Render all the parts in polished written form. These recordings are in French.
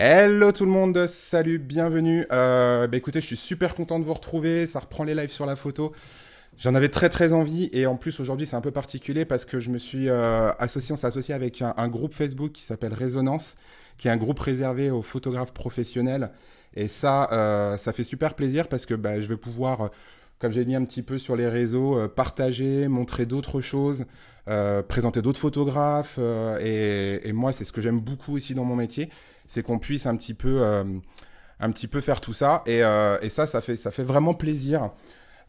Hello tout le monde, salut, bienvenue. Écoutez, je suis super content de vous retrouver. Ça reprend les lives sur la photo. J'en avais très très envie et en plus aujourd'hui c'est un peu particulier parce que je me suis associé, on s'est associé avec un groupe Facebook qui s'appelle Résonance, qui est un groupe réservé aux photographes professionnels. Et ça fait super plaisir parce que je vais pouvoir, comme j'ai dit un petit peu sur les réseaux, partager, montrer d'autres choses, présenter d'autres photographes. Et moi c'est ce que j'aime beaucoup ici dans mon métier, c'est qu'on puisse un petit peu faire tout ça. Et ça fait vraiment plaisir.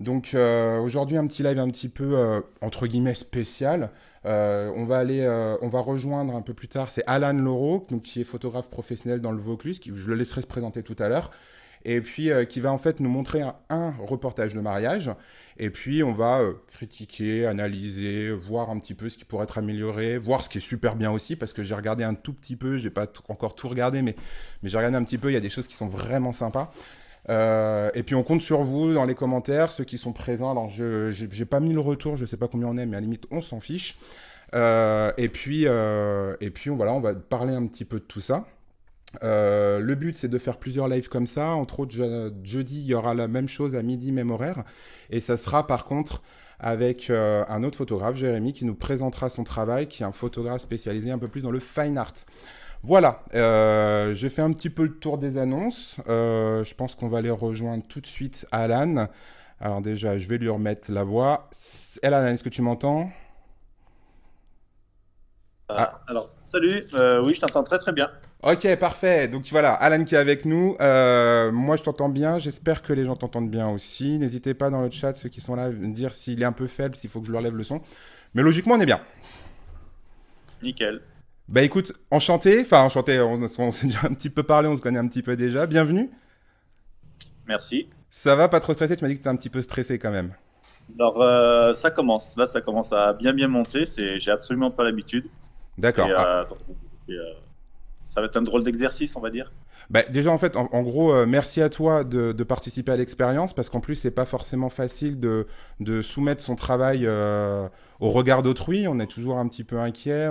Donc aujourd'hui un petit live un petit peu entre guillemets spécial. On va rejoindre un peu plus tard, c'est Alan Laureau, donc qui est photographe professionnel dans le Vaucluse, qui je le laisserai se présenter tout à l'heure, et puis qui va en fait nous montrer un reportage de mariage, et puis on va critiquer, analyser, voir un petit peu ce qui pourrait être amélioré, voir ce qui est super bien aussi, parce que j'ai regardé un tout petit peu, j'ai pas encore tout regardé, mais j'ai regardé un petit peu, il y a des choses qui sont vraiment sympas. Et puis on compte sur vous dans les commentaires, ceux qui sont présents. Alors j'ai pas mis le retour, je sais pas combien on est, mais à la limite on s'en fiche. Voilà, on va parler un petit peu de tout ça. Le but c'est de faire plusieurs lives comme ça. Entre autres, jeudi il y aura la même chose à midi, même horaire. Et ça sera par contre avec un autre photographe, Jérémy, qui nous présentera son travail, qui est un photographe spécialisé un peu plus dans le fine art. Voilà, j'ai fait un petit peu le tour des annonces. Je pense qu'on va aller rejoindre tout de suite Alan. Alors déjà, je vais lui remettre la voix. Alan, est-ce que tu m'entends? Ah, Salut, oui, je t'entends très très bien. ok, parfait. Donc voilà, Alan qui est avec nous. Moi, je t'entends bien. J'espère que les gens t'entendent bien aussi. N'hésitez pas dans le chat, ceux qui sont là, à me dire s'il est un peu faible, s'il faut que je leur lève le son. Mais logiquement, on est bien. Nickel. Bah écoute, enchanté. Enfin, enchanté, on s'est déjà un petit peu parlé, on se connaît un petit peu déjà. Bienvenue. Merci. Ça va, pas trop stressé? Tu m'as dit que t'es un petit peu stressé quand même. Ça commence. Là, ça commence à bien bien monter. J'ai absolument pas l'habitude. Et D'accord. Ah, donc, et, ça va être un drôle d'exercice, on va dire. déjà, en fait, en gros, merci à toi de participer à l'expérience parce qu'en plus, c'est pas forcément facile de soumettre son travail au regard d'autrui. On est toujours un petit peu inquiet.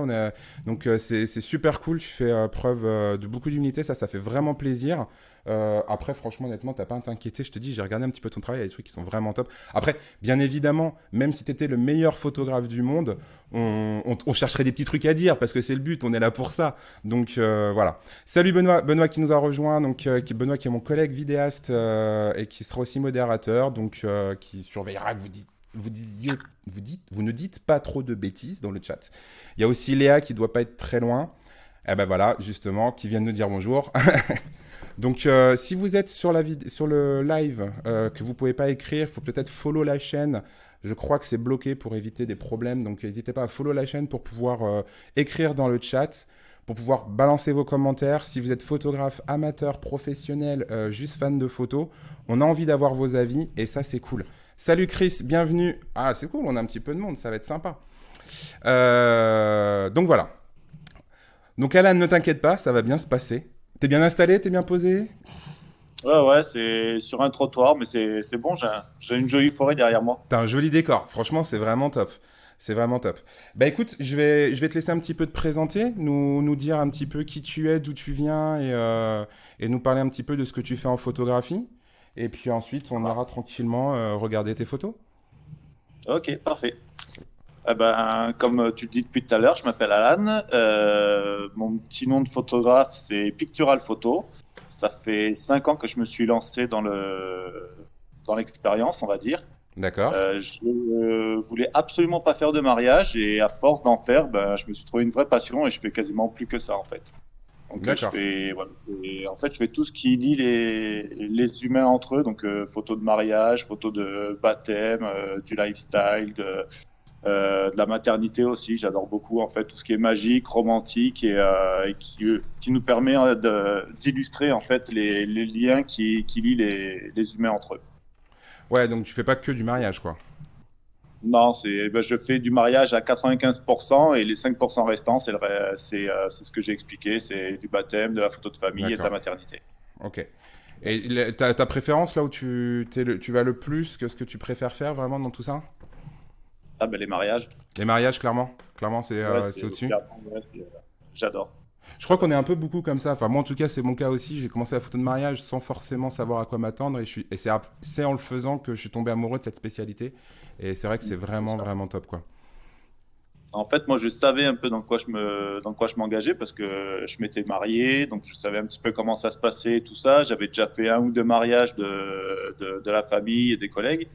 Donc, c'est super cool. Tu fais preuve de beaucoup d'humilité. Ça fait vraiment plaisir. Après, franchement, honnêtement, t'as pas à t'inquiéter. Je te dis, j'ai regardé un petit peu ton travail. Il y a des trucs qui sont vraiment top. Après, bien évidemment, même si t'étais le meilleur photographe du monde, on chercherait des petits trucs à dire parce que c'est le but. On est là pour ça. Donc, voilà. Salut Benoît, Benoît qui nous a rejoint, donc Benoît qui est mon collègue vidéaste et qui sera aussi modérateur, donc qui surveillera que vous ne dites pas trop de bêtises dans le chat. Il y a aussi Léa qui doit pas être très loin, et ben voilà justement qui vient de nous dire bonjour. Donc si vous êtes sur sur le live que vous pouvez pas écrire, il faut peut-être follow la chaîne. Je crois que c'est bloqué pour éviter des problèmes, donc n'hésitez pas à follow la chaîne pour pouvoir écrire dans le chat, pour pouvoir balancer vos commentaires. Si vous êtes photographe, amateur, professionnel, juste fan de photos, on a envie d'avoir vos avis et ça c'est cool. Salut Chris, bienvenue. Ah c'est cool, on a un petit peu de monde, ça va être sympa. Donc voilà. Donc Alan, ne t'inquiète pas, ça va bien se passer. T'es bien installé, t'es bien posé? Ouais, ouais, c'est sur un trottoir, mais c'est bon. J'ai une jolie forêt derrière moi. T'as un joli décor, franchement c'est vraiment top. C'est vraiment top. Bah écoute, je vais te laisser un petit peu te présenter, nous dire un petit peu qui tu es, d'où tu viens et nous parler un petit peu de ce que tu fais en photographie. Et puis ensuite, on ira tranquillement regarder tes photos. Ok, parfait. Eh ben, comme tu le dis depuis tout à l'heure, je m'appelle Alan. Mon petit nom de photographe, c'est Pictural Photo. Ça fait 5 ans que je me suis lancé dans l'expérience, on va dire. D'accord? Je voulais absolument pas faire de mariage et à force d'en faire, ben, je me suis trouvé une vraie passion et je fais quasiment plus que ça en fait. Donc D'accord. voilà. Et en fait, je fais tout ce qui lie les humains entre eux, donc photos de mariage, photos de baptême, du lifestyle, de la maternité aussi. J'adore beaucoup en fait tout ce qui est magique, romantique et qui nous permet d'illustrer en fait les liens qui lient les humains entre eux. Ouais, donc tu fais pas que du mariage, quoi. Non, ben, je fais du mariage à 95% et les 5% restants, c'est ce que j'ai expliqué, c'est du baptême, de la photo de famille et de la D'accord. maternité. Ok. Et ta préférence là où tu vas le plus, que ce que tu préfères faire vraiment dans tout ça? Ah ben les mariages, Les mariages, clairement. Clairement, ouais, c'est au-dessus. ouais, j'adore. Je crois qu'on est un peu beaucoup comme ça. Enfin, moi, en tout cas, c'est mon cas aussi. J'ai commencé la photo de mariage sans forcément savoir à quoi m'attendre. Et c'est en le faisant que je suis tombé amoureux de cette spécialité. Et c'est vrai que c'est C'est vraiment, ça. vraiment top, quoi. En fait, moi, je savais un peu dans quoi je m'engageais parce que je m'étais marié, donc je savais un petit peu comment ça se passait, tout ça. J'avais déjà fait un ou deux mariages de la famille et des collègues.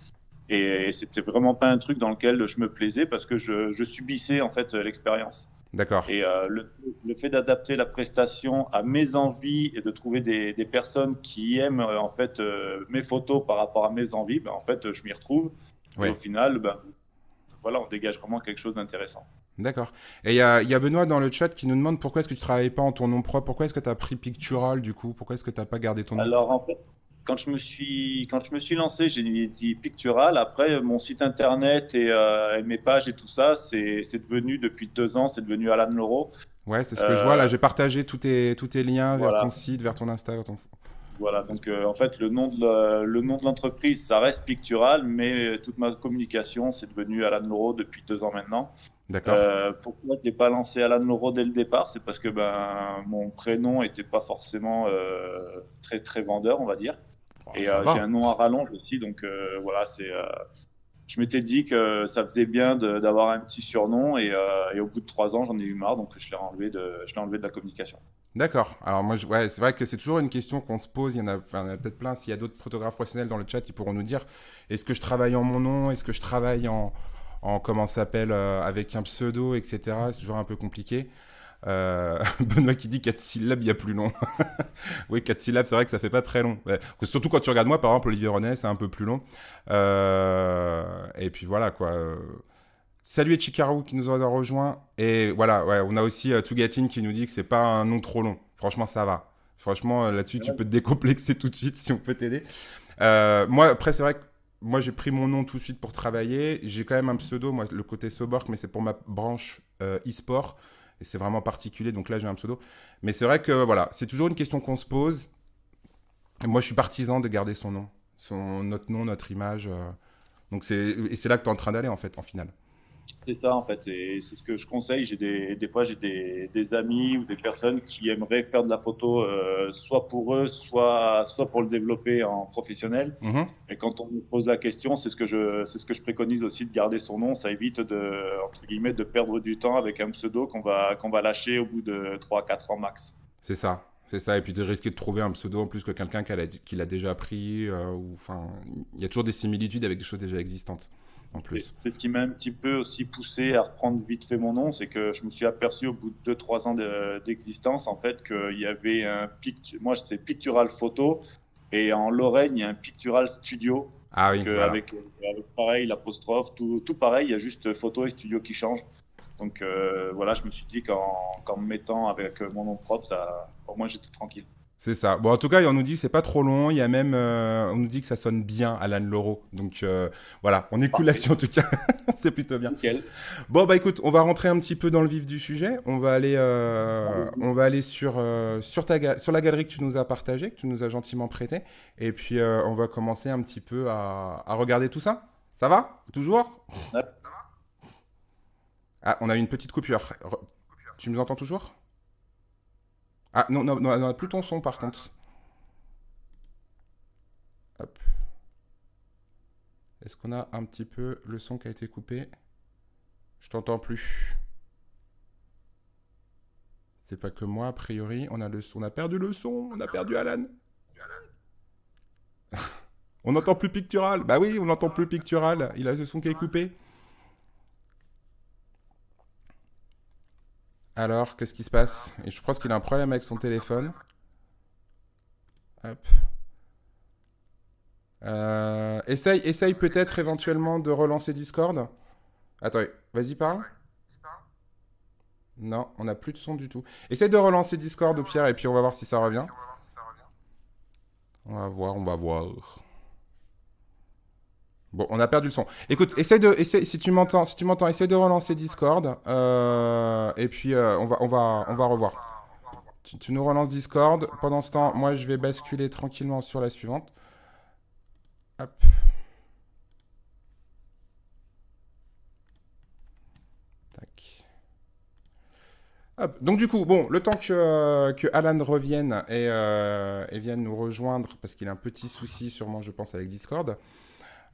Et c'était vraiment pas un truc dans lequel je me plaisais parce que je subissais en fait l'expérience. D'accord. Et le fait d'adapter la prestation à mes envies et de trouver des personnes qui aiment en fait mes photos par rapport à mes envies, ben, en fait, je m'y retrouve. Et au Ouais. final, ben, voilà, on dégage vraiment quelque chose d'intéressant. D'accord. Et il y a Benoît dans le chat qui nous demande pourquoi est-ce que tu travailles pas en ton nom propre? Pourquoi est-ce que tu as pris Pictural, du coup? Pourquoi est-ce que tu n'as pas gardé ton nom? Alors en fait, quand je me suis lancé, j'ai dit Pictural. Après, mon site internet et mes pages et tout ça, c'est devenu depuis 2 ans, c'est devenu Alan Loro. Ouais, c'est ce que je vois là. Euh, J'ai partagé tous tes liens vers ton voilà. site, vers ton Insta. Voilà, donc en fait, le nom de l'entreprise, ça reste Pictural, mais toute ma communication, c'est devenu Alan Loro depuis 2 ans maintenant. D'accord. Pourquoi je n'ai pas lancé Alan Loro dès le départ? C'est parce que ben, mon prénom n'était pas forcément très, très vendeur, on va dire. Oh, Et ça j'ai va. un nom à rallonge aussi, donc voilà, je m'étais dit que ça faisait bien d'avoir un petit surnom, et au bout de 3 ans, j'en ai eu marre, donc je l'ai enlevé de la communication. D'accord. Alors moi, ouais, c'est vrai que c'est toujours une question qu'on se pose. Enfin, il y en a peut-être plein. S'il y a d'autres photographes professionnels dans le chat, ils pourront nous dire est-ce que je travaille en mon nom? Est-ce que je travaille comment ça s'appelle, avec un pseudo, etc. C'est toujours un peu compliqué. Benoît qui dit 4 syllabes, il y a plus long. Oui, 4 syllabes, c'est vrai que ça fait pas très long. Ouais. Surtout quand tu regardes moi, par exemple, Olivier René, c'est un peu plus long. Et puis voilà, quoi. Salut Chikaru qui nous a rejoint. Et voilà, ouais, on a aussi Tugatine qui nous dit que c'est pas un nom trop long. Franchement, ça va. Franchement, là-dessus, tu peux te décomplexer tout de suite si on peut t'aider. Moi, après, c'est vrai que moi, j'ai pris mon nom tout de suite pour travailler. J'ai quand même un pseudo, moi, le côté Soborg, mais c'est pour ma branche e-sport. Et c'est vraiment particulier, donc là, j'ai un pseudo. Mais c'est vrai que, voilà, c'est toujours une question qu'on se pose. Et moi, je suis partisan de garder son nom. Notre nom, notre image. Et c'est là que tu es en train d'aller, en fait, en finale. C'est ça en fait, et c'est ce que je conseille. Des fois j'ai des amis ou des personnes qui aimeraient faire de la photo, soit pour eux, soit pour le développer en professionnel. Mhm. Et quand on me pose la question, c'est ce que je préconise aussi de garder son nom. Ça évite entre guillemets, de perdre du temps avec un pseudo qu'on va lâcher au bout de 3 4 ans max. C'est ça. C'est ça. Et puis de risquer de trouver un pseudo en plus que quelqu'un qui l'a déjà pris. Enfin, il y a toujours des similitudes avec des choses déjà existantes, en plus. C'est ce qui m'a un petit peu aussi poussé à reprendre vite fait mon nom, c'est que je me suis aperçu au bout de 2 3 ans d'existence, en fait, qu'il y avait moi c'est Pictural Photo, et en Lorraine, il y a un Pictural Studio. Ah Donc oui, voilà. avec pareil, l'apostrophe, tout pareil, il y a juste photo et studio qui changent. Donc voilà, je me suis dit qu'en me mettant avec mon nom propre, au moins j'étais tranquille. C'est ça. Bon, en tout cas, on nous dit que c'est pas trop long. Il y a même, on nous dit que ça sonne bien, Alan Loro. Donc voilà, on est cool Parfait, là-dessus en tout cas. C'est plutôt bien. nickel. Bon, bah écoute, on va rentrer un petit peu dans le vif du sujet. On va aller sur la galerie que tu nous as partagée, que tu nous as gentiment prêtée. Et puis, on va commencer un petit peu à regarder tout ça. Ça va? Toujours? Ah, on a eu une petite coupure. Tu nous entends toujours? Ah, non, non, non, non, plus ton son par contre. Hop. Est-ce qu'on a un petit peu le son qui a été coupé? Je t'entends plus. C'est pas que moi, a priori. On a perdu le son. On a perdu Alan. On n'entend plus Pictural. Bah oui, on n'entend plus Pictural. Il a ce son qui est coupé. Alors, qu'est-ce qui se passe? Et je pense qu'il a un problème avec son téléphone. Hop. Essaye peut-être éventuellement de relancer Discord. Attends, vas-y, parle. Non, on n'a plus de son du tout. Essaye de relancer Discord au pire et puis on va voir si ça revient. On va voir, on va voir. Bon, on a perdu le son. Écoute, si tu m'entends, essaye de relancer Discord. Et puis on va revoir. Tu nous relances Discord. Pendant ce temps, moi je vais basculer tranquillement sur la suivante. Hop, tac. Hop. Donc du coup, bon, le temps que Alan revienne et vienne nous rejoindre, parce qu'il a un petit souci sûrement, je pense, avec Discord,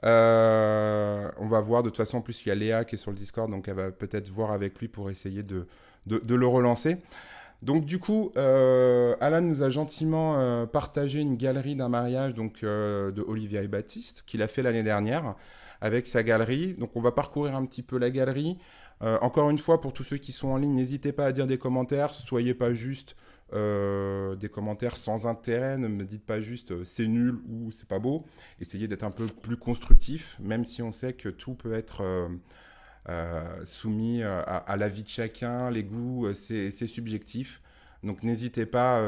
on va voir, de toute façon, en plus, il y a Léa qui est sur le Discord, donc elle va peut-être voir avec lui pour essayer de le relancer. Donc du coup, Alan nous a gentiment partagé une galerie d'un mariage donc, de Olivia et Baptiste, qu'il a fait l'année dernière, avec sa galerie. Donc on va parcourir un petit peu la galerie. Encore une fois, pour tous ceux qui sont en ligne, n'hésitez pas à dire des commentaires. Soyez pas juste des commentaires sans intérêt. Ne me dites pas juste c'est nul ou c'est pas beau. Essayez d'être un peu plus constructif, même si on sait que tout peut être soumis à la vie de chacun. Les goûts, c'est subjectif. Donc n'hésitez pas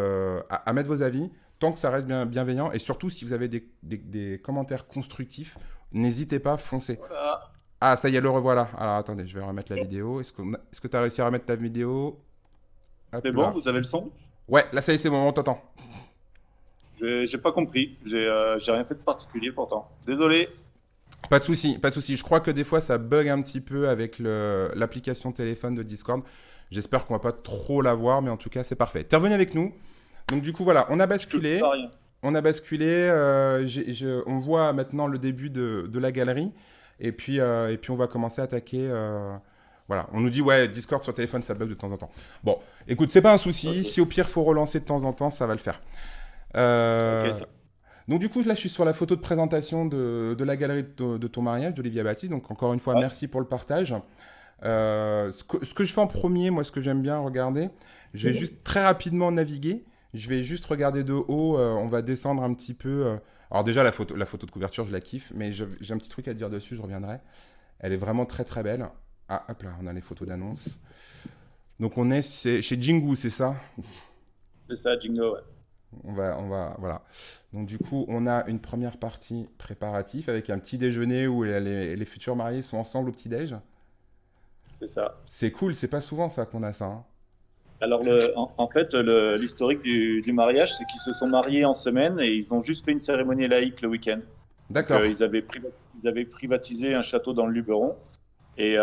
à mettre vos avis, tant que ça reste bienveillant. Et surtout, si vous avez des commentaires constructifs, n'hésitez pas, foncez. Voilà. Ah, ça y est, le revoilà. Alors attendez, je vais remettre la vidéo. Est-ce que tu as réussi à remettre ta vidéo? C'est Hop bon, là. vous avez le son? Ouais, là ça y est, c'est bon, on t'entend. J'ai pas compris. J'ai rien fait de particulier pourtant. Désolé. Pas de souci, pas de souci. Je crois que des fois ça bug un petit peu avec l'application téléphone de Discord. J'espère qu'on va pas trop la voir, mais en tout cas c'est parfait. T'es revenu avec nous. Donc du coup voilà, on a Je peux basculé. pas rien. On a basculé. On voit maintenant le début de la galerie. Et puis on va commencer à attaquer. Voilà, on nous dit ouais, Discord sur téléphone ça bug de temps en temps. Bon, écoute, c'est pas un souci. Ok. Si au pire faut relancer de temps en temps, ça va le faire. Ok, Euh, ça. donc du coup, là, je suis sur la photo de présentation de la galerie de ton mariage, d'Olivia Baptiste. Donc encore une fois, Ouais. merci pour le partage. Ce que je fais en premier, moi, ce que j'aime bien regarder, je vais juste très rapidement naviguer. Je vais juste regarder de haut. On va descendre un petit peu. Alors déjà, la photo de couverture, je la kiffe, mais j'ai un petit truc à dire dessus, je reviendrai. Elle est vraiment très très belle. Ah, hop là, on a les photos d'annonce. Donc on est chez Jingu, c'est ça? C'est ça, Jingo. Ouais. Voilà. Donc du coup, on a une première partie préparatif avec un petit déjeuner où les futurs mariés sont ensemble au petit-déj. C'est ça. C'est cool, c'est pas souvent ça qu'on a ça, hein. Alors, en fait, l'historique du mariage, c'est qu'ils se sont mariés en semaine et ils ont juste fait une cérémonie laïque le week-end. Donc, D'accord, ils avaient privatisé un château dans le Luberon et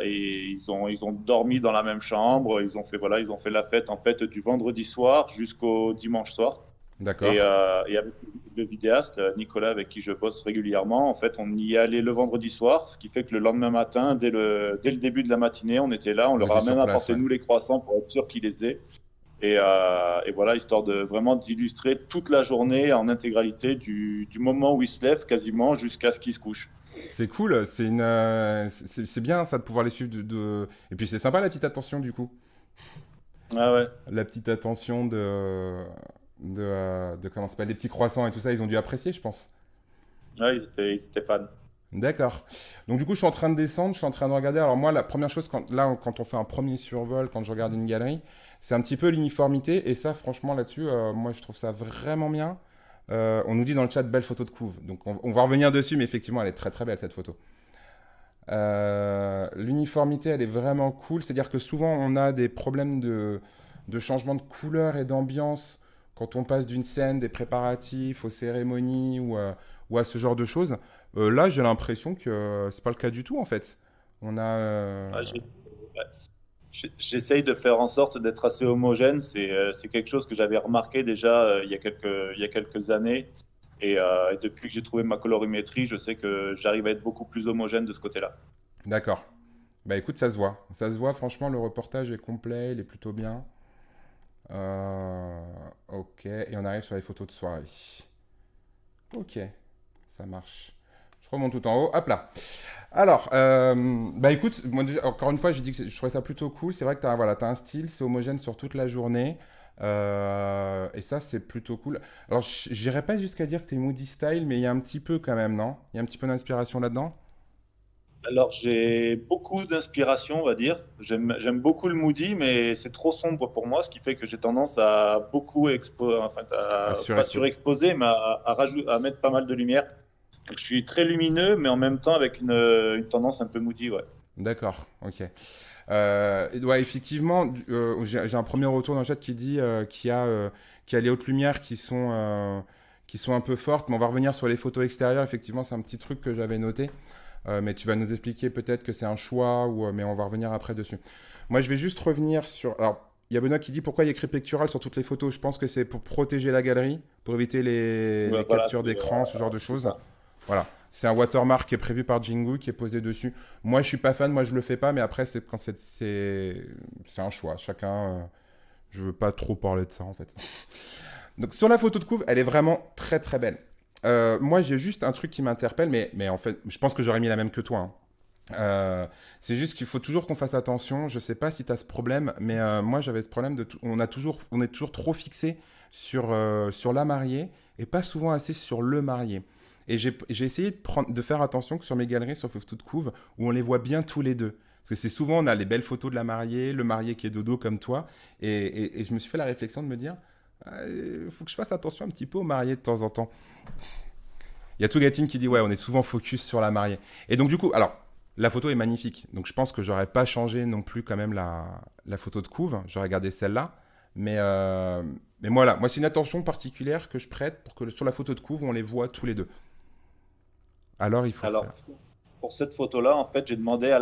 ils ont dormi dans la même chambre. Ils ont fait, voilà, ils ont fait la fête en fait du vendredi soir jusqu'au dimanche soir. d'accord. Et avec le vidéaste, Nicolas, avec qui je bosse régulièrement, en fait, on y est allé le vendredi soir, ce qui fait que le lendemain matin, dès le début de la matinée, on était là, on Vous leur étiez a sur même place, apporté, ouais. nous, les croissants pour être sûr qu'ils les aient. Et voilà, histoire de vraiment d'illustrer toute la journée en intégralité, du moment où ils se lèvent quasiment jusqu'à ce qu'ils se couchent. C'est cool, c'est bien ça de pouvoir les suivre Et puis c'est sympa la petite attention du coup. Ah ouais, La petite attention de comment ça s'appelle, des petits croissants et tout ça, ils ont dû apprécier, je pense. ouais ils étaient fans. D'accord. Donc du coup, je suis en train de descendre, je suis en train de regarder. Alors moi, la première chose, quand on fait un premier survol, quand je regarde une galerie, c'est un petit peu l'uniformité. Et ça, franchement, là-dessus, moi, je trouve ça vraiment bien. On nous dit dans le chat, belle photo de couve. Donc on va revenir dessus, mais effectivement, elle est très très belle, cette photo. L'uniformité, elle est vraiment cool. C'est-à-dire que souvent, on a des problèmes de changement de couleur et d'ambiance quand on passe d'une scène, des préparatifs, aux cérémonies ou à ce genre de choses. Là, j'ai l'impression que c'est pas le cas du tout, en fait. On a... Ouais, ouais. J'essaye de faire en sorte d'être assez homogène. C'est quelque chose que j'avais remarqué déjà il y a quelques années. Et depuis que j'ai trouvé ma colorimétrie, je sais que j'arrive à être beaucoup plus homogène de ce côté-là. D'accord. Bah écoute, ça se voit. Ça se voit, franchement, le reportage est complet, il est plutôt bien. Euh, Ok, et on arrive sur les photos de soirée. Ok, ça marche. Je remonte tout en haut, hop là. Alors, bah écoute, moi déjà, encore une fois, j'ai dit que je trouvais ça plutôt cool. C'est vrai que t'as un style, c'est homogène sur toute la journée. Et ça, c'est plutôt cool. Alors, j'irais pas jusqu'à dire que t'es moody style, mais il y a un petit peu quand même, non? Il y a un petit peu d'inspiration là-dedans? Alors, j'ai beaucoup d'inspiration, on va dire. J'aime beaucoup le moody, mais c'est trop sombre pour moi, ce qui fait que j'ai tendance à enfin, À pas surexpo. surexposer, mais à mettre pas mal de lumière. Donc, je suis très lumineux, mais en même temps avec une tendance un peu moody, ouais. D'accord, ok. Ouais, effectivement, j'ai un premier retour dans le chat qui dit qu'il y a les hautes lumières qui sont un peu fortes, mais on va revenir sur les photos extérieures. Effectivement, c'est un petit truc que j'avais noté. mais tu vas nous expliquer peut-être que c'est un choix, mais on va revenir après dessus. Moi, je vais juste revenir sur... Alors, il y a Benoît qui dit pourquoi il y a écrit pictural sur toutes les photos. Je pense que c'est pour protéger la galerie, pour éviter Ouais, les voilà, captures d'écran, ce genre de c'est choses. ça. Voilà. C'est un watermark qui est prévu par Jingu, qui est posé dessus. Moi, je suis pas fan, moi je le fais pas, mais après, c'est un choix. Chacun. Je veux pas trop parler de ça en fait. Donc sur la photo de couve, elle est vraiment très très belle. Moi, j'ai juste un truc qui m'interpelle, mais en fait, je pense que j'aurais mis la même que toi, hein. C'est juste qu'il faut toujours qu'on fasse attention. Je sais pas si tu as ce problème, mais moi j'avais ce problème on est toujours trop fixé sur la mariée et pas souvent assez sur le marié. Et j'ai essayé de faire attention que sur mes galeries, sur photo de couve, où on les voit bien tous les deux. Parce que c'est souvent, on a les belles photos de la mariée, le marié qui est dodo comme toi. Et je me suis fait la réflexion de me dire, il faut que je fasse attention un petit peu au marié de temps en temps. Il y a Tougatine qui dit, ouais, on est souvent focus sur la mariée. Et donc, du coup, alors, la photo est magnifique. Donc, je pense que j'aurais pas changé non plus quand même la photo de couve. J'aurais gardé celle-là. Mais voilà, moi, c'est une attention particulière que je prête pour que sur la photo de couve, on les voit tous les deux. Alors, il faut Alors, faire. pour cette photo-là, en fait, j'ai demandé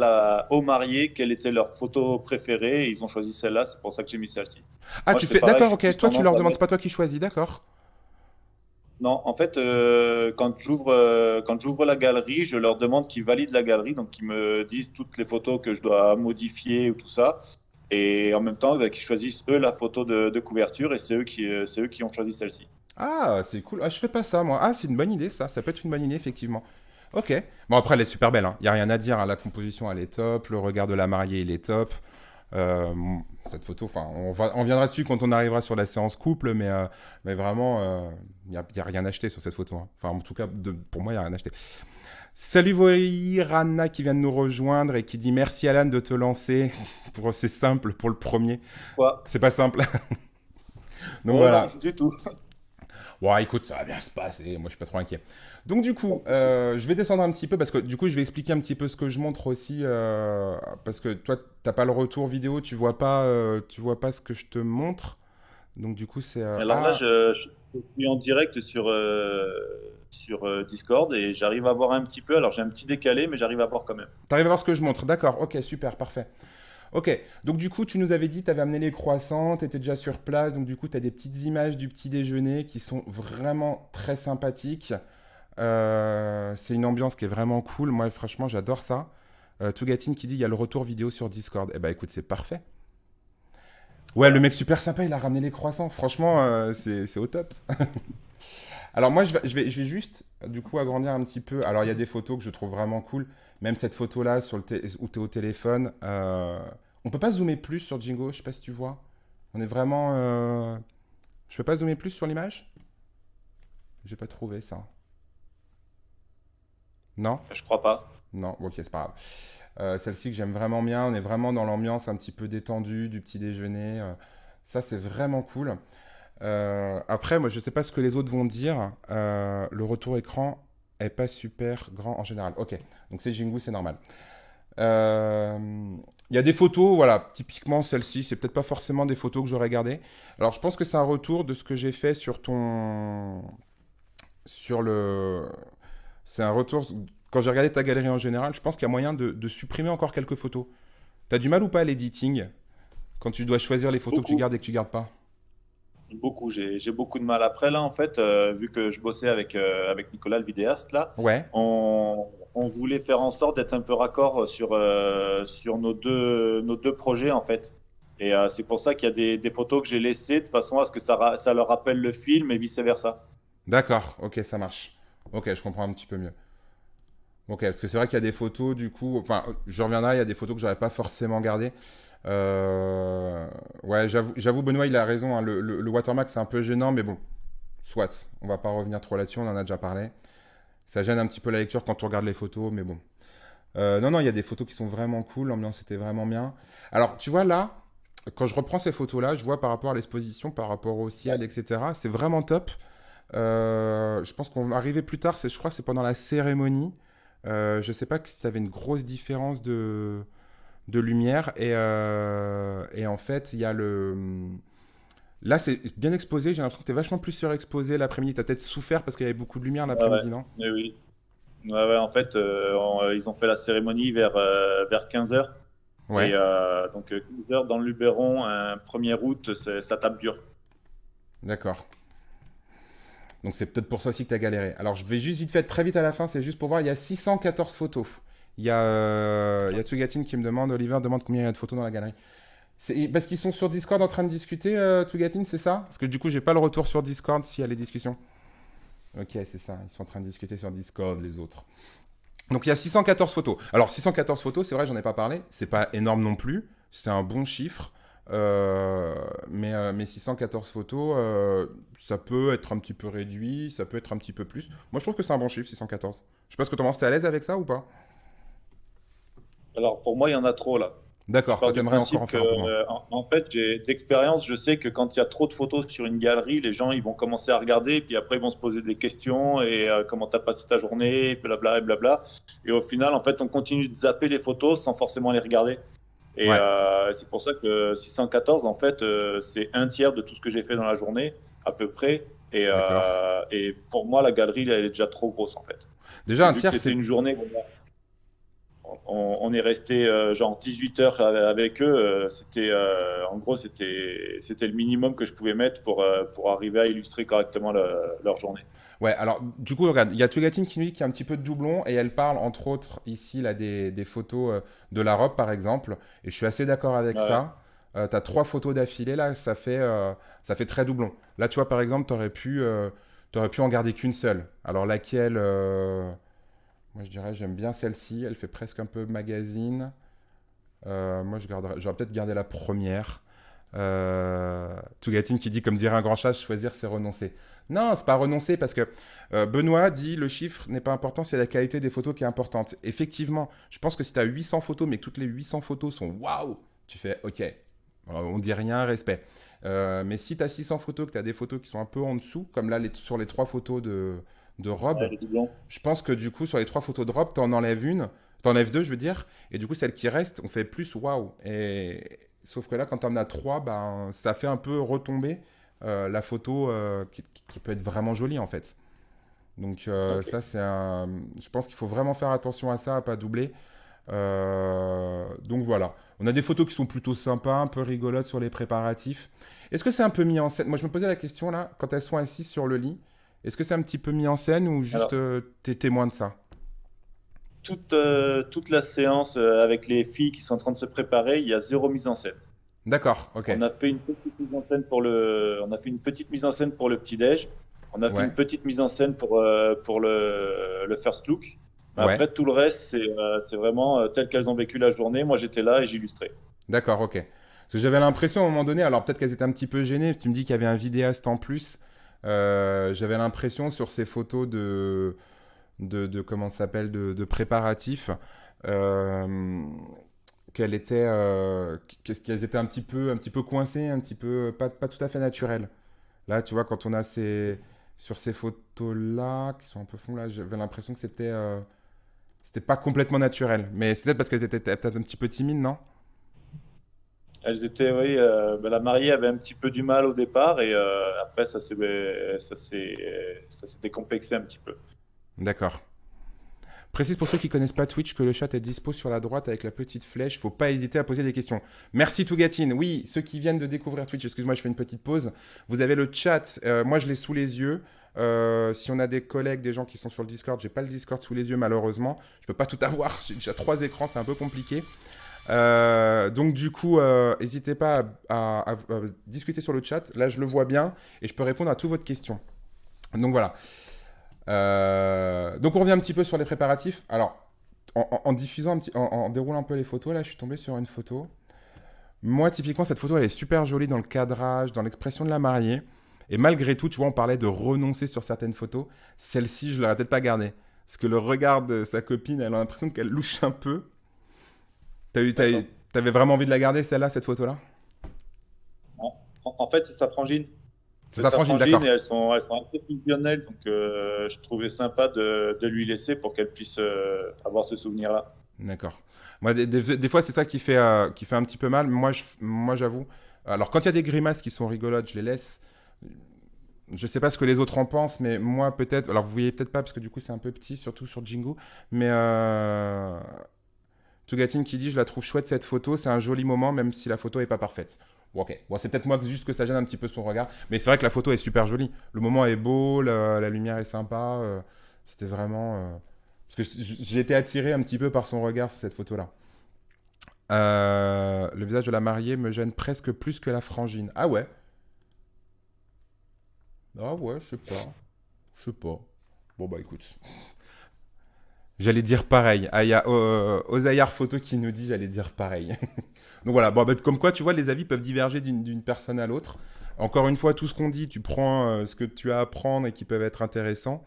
aux mariés quelle était leur photo préférée et ils ont choisi celle-là. C'est pour ça que j'ai mis celle-ci. Ah, Moi, tu c'est fais. pareil, je D'accord, suis ok. plus Toi, tu tendance leur à demandes, c'est mettre. pas toi qui choisis, d'accord. Non, en fait, quand j'ouvre la galerie, je leur demande qu'ils valident la galerie, donc qu'ils me disent toutes les photos que je dois modifier ou tout ça. Et en même temps, bah, qu'ils choisissent eux la photo de couverture et c'est eux qui ont choisi celle-ci. Ah, c'est cool. Ah, je fais pas ça, moi. Ah, c'est une bonne idée, ça. Ça peut être une bonne idée, effectivement. Ok. Bon, après, elle est super belle, hein. Il n'y a rien à dire, hein. La composition, elle est top. Le regard de la mariée, il est top. Cette photo, enfin, on viendra dessus quand on arrivera sur la séance couple, mais vraiment, y a rien à acheter sur cette photo, hein. Enfin, en tout cas, pour moi, il n'y a rien à acheter. Salut Voirana qui vient de nous rejoindre et qui dit merci Alan de te lancer. C'est simple pour le premier. Quoi? C'est pas simple. Donc Oh non, voilà. du tout. Bon, écoute, ça va bien se passer. Moi, je suis pas trop inquiet. Donc, du coup, je vais descendre un petit peu parce que du coup, je vais expliquer un petit peu ce que je montre aussi. Parce que toi, t'as pas le retour vidéo, tu vois pas ce que je te montre. Donc, du coup, c'est. Alors là, je suis en direct sur Discord et j'arrive à voir un petit peu. Alors j'ai un petit décalé, mais j'arrive à voir quand même. T'arrives à voir ce que je montre. D'accord, ok, super, parfait. Ok, donc du coup, tu nous avais dit, tu avais amené les croissants, tu étais déjà sur place, donc du coup, tu as des petites images du petit déjeuner qui sont vraiment très sympathiques. C'est une ambiance qui est vraiment cool. Moi, franchement, j'adore ça. Tougatine qui dit, il y a le retour vidéo sur Discord. Eh ben, écoute, c'est parfait. Ouais, le Voilà. mec super sympa, il a ramené les croissants. Franchement, c'est au top. Alors moi, je vais juste, du coup, agrandir un petit peu. Alors, il y a des photos que je trouve vraiment cool. Même cette photo-là où tu es au téléphone. On peut pas zoomer plus sur Jingo, je sais pas si tu vois. On est vraiment... Je peux pas zoomer plus sur l'image? J'ai pas trouvé ça. Non? Je crois pas. Non, ok, c'est pas grave. Celle-ci que j'aime vraiment bien. On est vraiment dans l'ambiance un petit peu détendue du petit déjeuner. Ça, c'est vraiment cool. Après, moi, je sais pas ce que les autres vont dire. Le retour écran est pas super grand en général. Ok, donc c'est Jingu, c'est normal. Il y a des photos, voilà, typiquement celle-ci, c'est peut-être pas forcément des photos que j'aurais gardées. Alors, je pense que c'est un retour de ce que j'ai fait sur ton. Sur le. C'est un retour. Quand j'ai regardé ta galerie en général, je pense qu'il y a moyen de supprimer encore quelques photos. T'as du mal ou pas à l'editing quand tu dois choisir les photos que tu Beaucoup. gardes et que tu gardes pas? Beaucoup. J'ai beaucoup de mal. Après, là, en fait, vu que je bossais avec Nicolas, le vidéaste, là, Ouais. on voulait faire en sorte d'être un peu raccord sur nos deux projets, en fait. Et c'est pour ça qu'il y a des photos que j'ai laissées de façon à ce que ça leur rappelle le film et vice-versa. D'accord, ok, ça marche. Ok, je comprends un petit peu mieux. Ok, parce que c'est vrai qu'il y a des photos, du coup, enfin, je reviendrai, il y a des photos que j'aurais pas forcément gardées. Ouais, j'avoue, Benoît, il a raison, hein, le watermark, c'est un peu gênant, mais bon, soit, on va pas revenir trop là-dessus, on en a déjà parlé. Ça gêne un petit peu la lecture quand on regarde les photos, mais bon. Non, non, il y a des photos qui sont vraiment cool, l'ambiance était vraiment bien. Alors, tu vois, là, quand je reprends ces photos-là, je vois par rapport à l'exposition, par rapport au ciel, etc., c'est vraiment top. Je pense qu'on va arriver plus tard, je crois que c'est pendant la cérémonie. Je sais pas si tu avais une grosse différence de lumière. Et en fait, il y a le. Là, c'est bien exposé. J'ai l'impression que tu es vachement plus surexposé l'après-midi. Tu as peut-être souffert parce qu'il y avait beaucoup de lumière Ouais, ouais. l'après-midi, non? Oui, oui. Ouais, en fait, ils ont fait la cérémonie vers 15 heures. Et Ouais, donc 15 heures dans le Luberon, un 1er août, ça tape dur. d'accord. Donc c'est peut-être pour ça aussi que tu as galéré. Alors je vais juste vite fait, très vite à la fin, c'est juste pour voir, il y a 614 photos. Il y a Tsugatin qui me demande, Oliver demande combien il y a de photos dans la galerie. C'est parce qu'ils sont sur Discord en train de discuter, Tsugatin, c'est ça? Parce que du coup, j'ai pas le retour sur Discord s'il y a les discussions. Ok, c'est ça, ils sont en train de discuter sur Discord, les autres. Donc il y a 614 photos. Alors 614 photos, c'est vrai, j'en ai pas parlé, c'est pas énorme non plus, c'est un bon chiffre. Mais 614 photos, ça peut être un petit peu réduit, ça peut être un petit peu plus. Moi, je trouve que c'est un bon chiffre, 614. Je sais pas ce que tu penses, t'es à l'aise avec ça ou pas? Alors pour moi, il y en a trop là. Je D'accord, toi pars du t'aimerais encore principe en que, faire un peu moins. en fait, j'ai d'expérience, je sais que quand il y a trop de photos sur une galerie, les gens ils vont commencer à regarder, puis après ils vont se poser des questions et comment t'as passé ta journée, et blabla et blabla. Et au final, en fait, on continue de zapper les photos sans forcément les regarder. Et Ouais, c'est pour ça que 614, en fait, c'est un tiers de tout ce que j'ai fait dans la journée, à peu près. d'accord. Et pour moi, la galerie, elle est déjà trop grosse, en fait. Déjà, un Vu que tiers, c'était c'est. une journée, on est resté genre 18 heures avec eux. C'était, en gros, c'était le minimum que je pouvais mettre pour arriver à illustrer correctement leur journée. Ouais, alors du coup, regarde, il y a Tugatine qui nous dit qu'il y a un petit peu de doublon et elle parle entre autres ici là, des photos de la robe par exemple. Et je suis assez d'accord avec Ouais. ça. T'as trois photos d'affilée là, ça fait très doublon. Là, tu vois, par exemple, t'aurais pu en garder qu'une seule. Alors laquelle moi je dirais, j'aime bien celle-ci. Elle fait presque un peu magazine. Moi, j'aurais peut-être gardé la première. Tougatine qui dit, comme dirait un grand chat, choisir c'est renoncer. Non, c'est pas renoncer parce que Benoît dit le chiffre n'est pas important, c'est la qualité des photos qui est importante. Effectivement, je pense que si tu as 800 photos, mais que toutes les 800 photos sont waouh, tu fais ok, on dit rien, respect. Mais si tu as 600 photos, que tu as des photos qui sont un peu en dessous, comme là sur les trois photos de Ouais, robe, les doublons. je pense que du coup, sur les trois photos de robe, tu en enlèves une, tu enlèves deux, je veux dire, et du coup, celle qui reste, on fait plus waouh. Et sauf que là, quand tu en as trois, ben, ça fait un peu retomber la photo qui peut être vraiment jolie en fait. Donc Ok. ça, je pense qu'il faut vraiment faire attention à ça, à pas doubler. Donc voilà. On a des photos qui sont plutôt sympas, un peu rigolotes sur les préparatifs. Est-ce que c'est un peu mis en scène? Moi, je me posais la question là, quand elles sont assises sur le lit, est-ce que c'est un petit peu mis en scène ou juste Alors, t'es témoin de ça? toute la séance avec les filles qui sont en train de se préparer, il y a zéro mise en scène. D'accord, ok. On a fait une petite mise en scène on a fait une petite mise en scène pour le petit-déj. On a fait Ouais, une petite mise en scène pour le first look. Mais ouais. après, tout le reste, c'est vraiment tel qu'elles ont vécu la journée. Moi, j'étais là et j'illustrais. D'accord, ok. Parce que j'avais l'impression à un moment donné, alors peut-être qu'elles étaient un petit peu gênées, tu me dis qu'il y avait un vidéaste en plus. J'avais l'impression sur ces photos comment ça s'appelle, de préparatifs, euh, qu'elles étaient un petit peu coincées, un petit peu, pas tout à fait naturelles. Là, tu vois, quand on a sur ces photos-là, qui sont un peu fonds là, j'avais l'impression que c'était pas complètement naturel. Mais c'est peut-être parce qu'elles étaient peut-être un petit peu timides, non? Elles étaient, oui, ben, la mariée avait un petit peu du mal au départ et après, ça s'est décomplexé un petit peu. D'accord. Précise pour ceux qui connaissent pas Twitch que le chat est dispo sur la droite avec la petite flèche. Faut pas hésiter à poser des questions. Merci Tougatine. Oui, ceux qui viennent de découvrir Twitch, excuse-moi, je fais une petite pause. Vous avez le chat. Moi, je l'ai sous les yeux. Si on a des collègues, des gens qui sont sur le Discord, j'ai pas le Discord sous les yeux malheureusement. Je peux pas tout avoir. J'ai déjà trois écrans, c'est un peu compliqué. Donc du coup, n'hésitez pas à discuter sur le chat. Là, je le vois bien et je peux répondre à toutes vos questions. Donc voilà. Donc on revient un petit peu sur les préparatifs. Alors, en diffusant en déroulant un peu les photos, là, je suis tombé sur une photo. Moi, typiquement, cette photo, elle est super jolie dans le cadrage, dans l'expression de la mariée. Et malgré tout, tu vois, on parlait de renoncer sur certaines photos. Celle-ci, je l'aurais peut-être pas gardée. Parce que le regard de sa copine, elle a l'impression qu'elle louche un peu. D'accord. T'avais vraiment envie de la garder, celle-là, cette photo-là? En fait, c'est sa frangine. C'est C'est sa sa frangine, frangine et d'accord. elles sont assez fusionnelles. Donc, je trouvais sympa de lui laisser pour qu'elle puisse avoir ce souvenir-là. D'accord. Moi, des fois, c'est ça qui fait un petit peu mal. Moi, j'avoue. Alors, quand il y a des grimaces qui sont rigolotes, je les laisse. je sais pas ce que les autres en pensent, mais moi peut-être. Alors vous voyez peut-être pas parce que du coup c'est un peu petit, surtout sur Jingo. Mais Tougatine qui dit je la trouve chouette cette photo, c'est un joli moment même si la photo est pas parfaite. Bon, ok, bon c'est peut-être moi juste que ça gêne un petit peu son regard, mais c'est vrai que la photo est super jolie. Le moment est beau, la lumière est sympa. C'était vraiment parce que j'ai été attiré un petit peu par son regard sur cette photo-là. Le visage de la mariée me gêne presque plus que la frangine. Ah ouais. Ah ouais, je sais pas. Je sais pas. Bon bah écoute. J'allais dire pareil. Ah, il y a Ozaïar Photo qui nous dit j'allais dire pareil. Donc voilà, bon, bah, comme quoi tu vois, les avis peuvent diverger d'une personne à l'autre. Encore une fois, tout ce qu'on dit, tu prends ce que tu as à apprendre et qui peuvent être intéressants.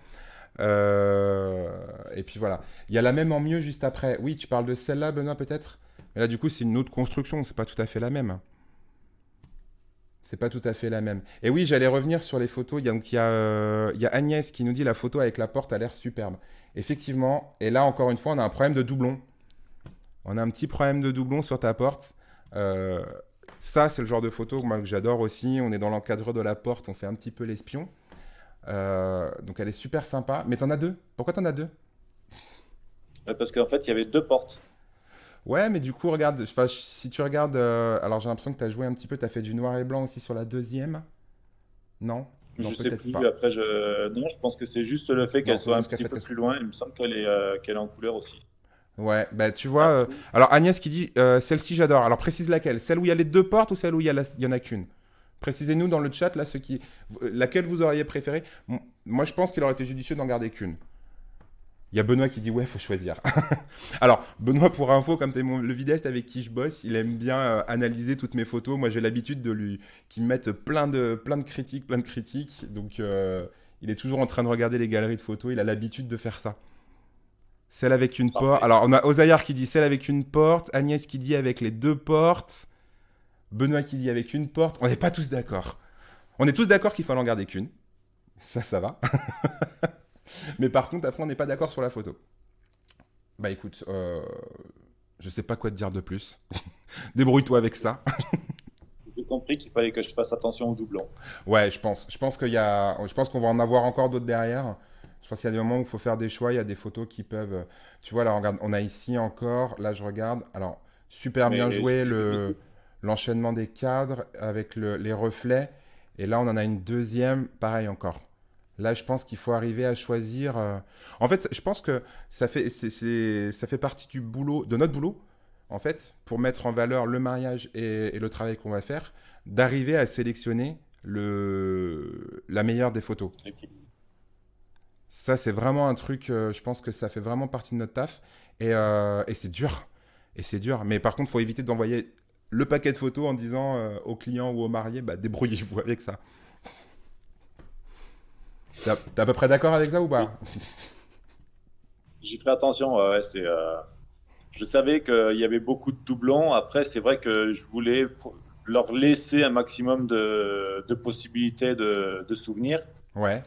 Et puis voilà. Il y a la même en mieux juste après. Oui, tu parles de celle-là, Benoît, peut-être. Mais là, du coup, c'est une autre construction. C'est pas tout à fait la même. C'est pas tout à fait la même. Et oui, j'allais revenir sur les photos. Il y a Agnès qui nous dit la photo avec la porte a l'air superbe. Effectivement. Et là, encore une fois, on a un problème de doublon. On a un petit problème de doublon sur ta porte. Euh, Ça, c'est le genre de photo moi, que j'adore aussi. On est dans l'encadre de la porte, on fait un petit peu l'espion. Donc elle est super sympa. Mais t'en as deux. Pourquoi t'en as deux? Parce qu'en fait, il y avait deux portes. Ouais, mais du coup, regarde, enfin, si tu regardes, alors j'ai l'impression que tu as joué un petit peu, tu as fait du noir et blanc aussi sur la deuxième. Non? Non, Je sais peut-être plus. pas. Après, non, je pense que c'est juste le fait Non, qu'elle c'est soit un juste qu'elle petit fait peu que... plus loin. Il me semble qu'elle est en couleur aussi. Ouais, bah tu vois. Après, Alors Agnès qui dit celle-ci j'adore. Alors précise laquelle. Celle où il y a les deux portes ou celle où il y en a qu'une? Précisez-nous dans le chat là laquelle vous auriez préféré. Moi je pense qu'il aurait été judicieux d'en garder qu'une. Il y a Benoît qui dit ouais, faut choisir. Alors Benoît, pour info, comme c'est le vidéaste avec qui je bosse, il aime bien analyser toutes mes photos. Moi j'ai l'habitude de lui qu'il me mette plein de critiques, plein de critiques. Donc il est toujours en train de regarder les galeries de photos. Il a l'habitude de faire ça. Celle avec une porte. parfait. Alors, on a Ozaïar qui dit celle avec une porte. Agnès qui dit avec les deux portes. Benoît qui dit avec une porte. On n'est pas tous d'accord. On est tous d'accord qu'il fallait en garder qu'une. Ça va. Mais par contre, après, on n'est pas d'accord sur la photo. Bah écoute, je sais pas quoi te dire de plus. Débrouille-toi avec ça. J'ai compris qu'il fallait que je fasse attention aux doublons. Ouais, je pense. Je pense qu'on va en avoir encore d'autres derrière. Je pense qu'il y a des moments où il faut faire des choix. Il y a des photos qui peuvent. Tu vois, là, regarde, on a ici encore. Là, je regarde. Alors, super bien Mais joué l'enchaînement des cadres avec les reflets. Et là, on en a une deuxième. Pareil encore. Là, je pense qu'il faut arriver à choisir. En fait, je pense que ça fait partie du boulot, de notre boulot, en fait, pour mettre en valeur le mariage et le travail qu'on va faire, d'arriver à sélectionner la meilleure des photos. Ça, c'est vraiment un truc, je pense que ça fait vraiment partie de notre taf. Et c'est dur. Et c'est dur. Mais par contre, il faut éviter d'envoyer le paquet de photos en disant au client ou au marié, bah, débrouillez-vous avec ça. T'es à peu près d'accord avec ça ou pas? J'y ferai attention. Ouais, je savais qu'il y avait beaucoup de doublons. Après, c'est vrai que je voulais leur laisser un maximum de possibilités de souvenirs. Ouais.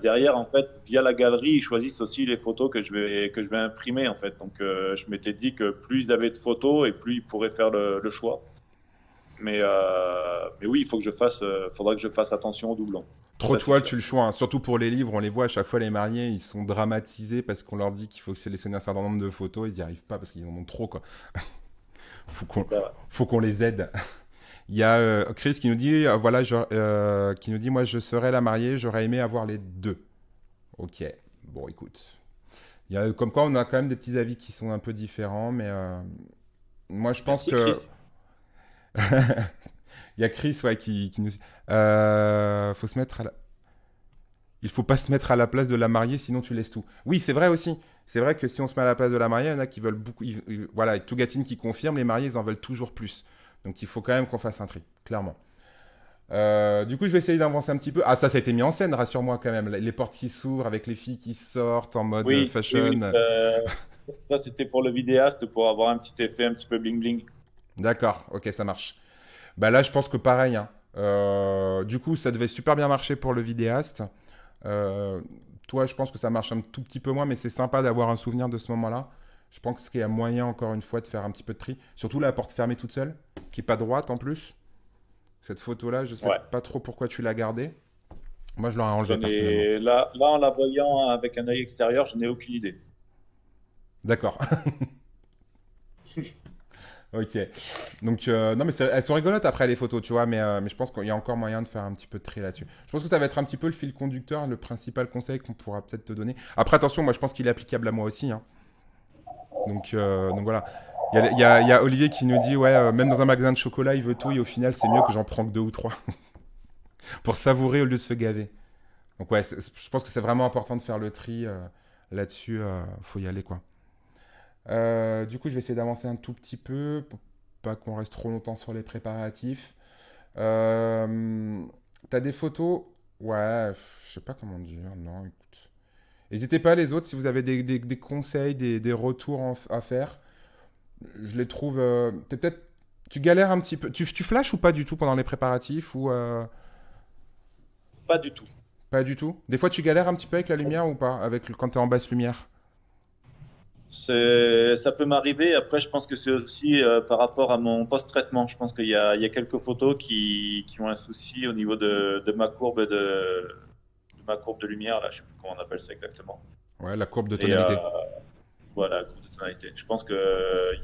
Derrière, en fait, via la galerie, ils choisissent aussi les photos que je vais imprimer, en fait. Donc, je m'étais dit que plus ils avaient de photos et plus ils pourraient faire le choix. Mais oui, faudra que je fasse attention aux doublons. Trop Ça, de c'est choix, sûr. tu le choix. Hein. Surtout pour les livres, on les voit à chaque fois, les mariés, ils sont dramatisés parce qu'on leur dit qu'il faut sélectionner un certain nombre de photos. Ils n'y arrivent pas parce qu'ils en ont trop, quoi. faut qu'on C'est vrai. faut qu'on les aide. Il y a Chris qui nous dit, voilà, qui nous dit, moi, je serais la mariée, j'aurais aimé avoir les deux. Ok. Bon, écoute. Il y a, comme quoi, on a quand même des petits avis qui sont un peu différents, mais moi, je pense Merci, que Chris. il y a Chris, ouais, qui nous. Faut se mettre à la... Il faut pas se mettre à la place de la mariée, sinon tu laisses tout. Oui, c'est vrai aussi. C'est vrai que si on se met à la place de la mariée, il y en a qui veulent beaucoup. Voilà, et Tougatine qui confirme, les mariés, ils en veulent toujours plus. Donc il faut quand même qu'on fasse un tri, clairement. Du coup, je vais essayer d'avancer un petit peu. Ah, ça a été mis en scène, rassure-moi quand même. Les portes qui s'ouvrent avec les filles qui sortent en mode Oui, oui, fashion. oui. Ça, c'était pour le vidéaste, pour avoir un petit effet un petit peu bling-bling. D'accord, ok, ça marche. Bah là, je pense que pareil. Hein. Du coup, ça devait super bien marcher pour le vidéaste. Euh, Toi, je pense que ça marche un tout petit peu moins, mais c'est sympa d'avoir un souvenir de ce moment-là. Je pense qu'il y a moyen, encore une fois, de faire un petit peu de tri. Surtout la porte fermée toute seule, qui est pas droite en plus. Cette photo-là, je sais Ouais. pas trop pourquoi tu l'as gardée. Moi, je l'aurais enlevé personnellement. Là, en la voyant avec un œil extérieur, je n'ai aucune idée. D'accord. Ok. Donc, non, mais elles sont rigolotes après les photos, tu vois, mais je pense qu'il y a encore moyen de faire un petit peu de tri là-dessus. Je pense que ça va être un petit peu le fil conducteur, le principal conseil qu'on pourra peut-être te donner. Après, attention, moi, je pense qu'il est applicable à moi aussi, hein. Donc voilà. Il y a Olivier qui nous dit, ouais, même dans un magasin de chocolat, il veut tout, et au final, c'est mieux que j'en prends que deux ou trois pour savourer au lieu de se gaver. Donc ouais, je pense que c'est vraiment important de faire le tri là-dessus. Faut y aller, quoi. Du coup, je vais essayer d'avancer un tout petit peu pour pas qu'on reste trop longtemps sur les préparatifs. Euh, T'as des photos? Ouais, je sais pas comment dire. Non, écoute. N'hésitez pas les autres si vous avez des conseils, des retours à faire. Je les trouve. T'es peut-être. Tu galères un petit peu. Tu flashes ou pas du tout pendant les préparatifs ou Pas du tout. pas du tout? Des fois, tu galères un petit peu avec la lumière ou pas? Quand t'es en basse lumière? Ça peut m'arriver. Après, je pense que c'est aussi par rapport à mon post-traitement. Je pense qu'il y a quelques photos qui ont un souci au niveau de ma courbe de ma courbe de lumière. Là, je sais plus comment on appelle ça exactement. Ouais, la courbe de Et tonalité. voilà, courbe de tonalité. Je pense qu'il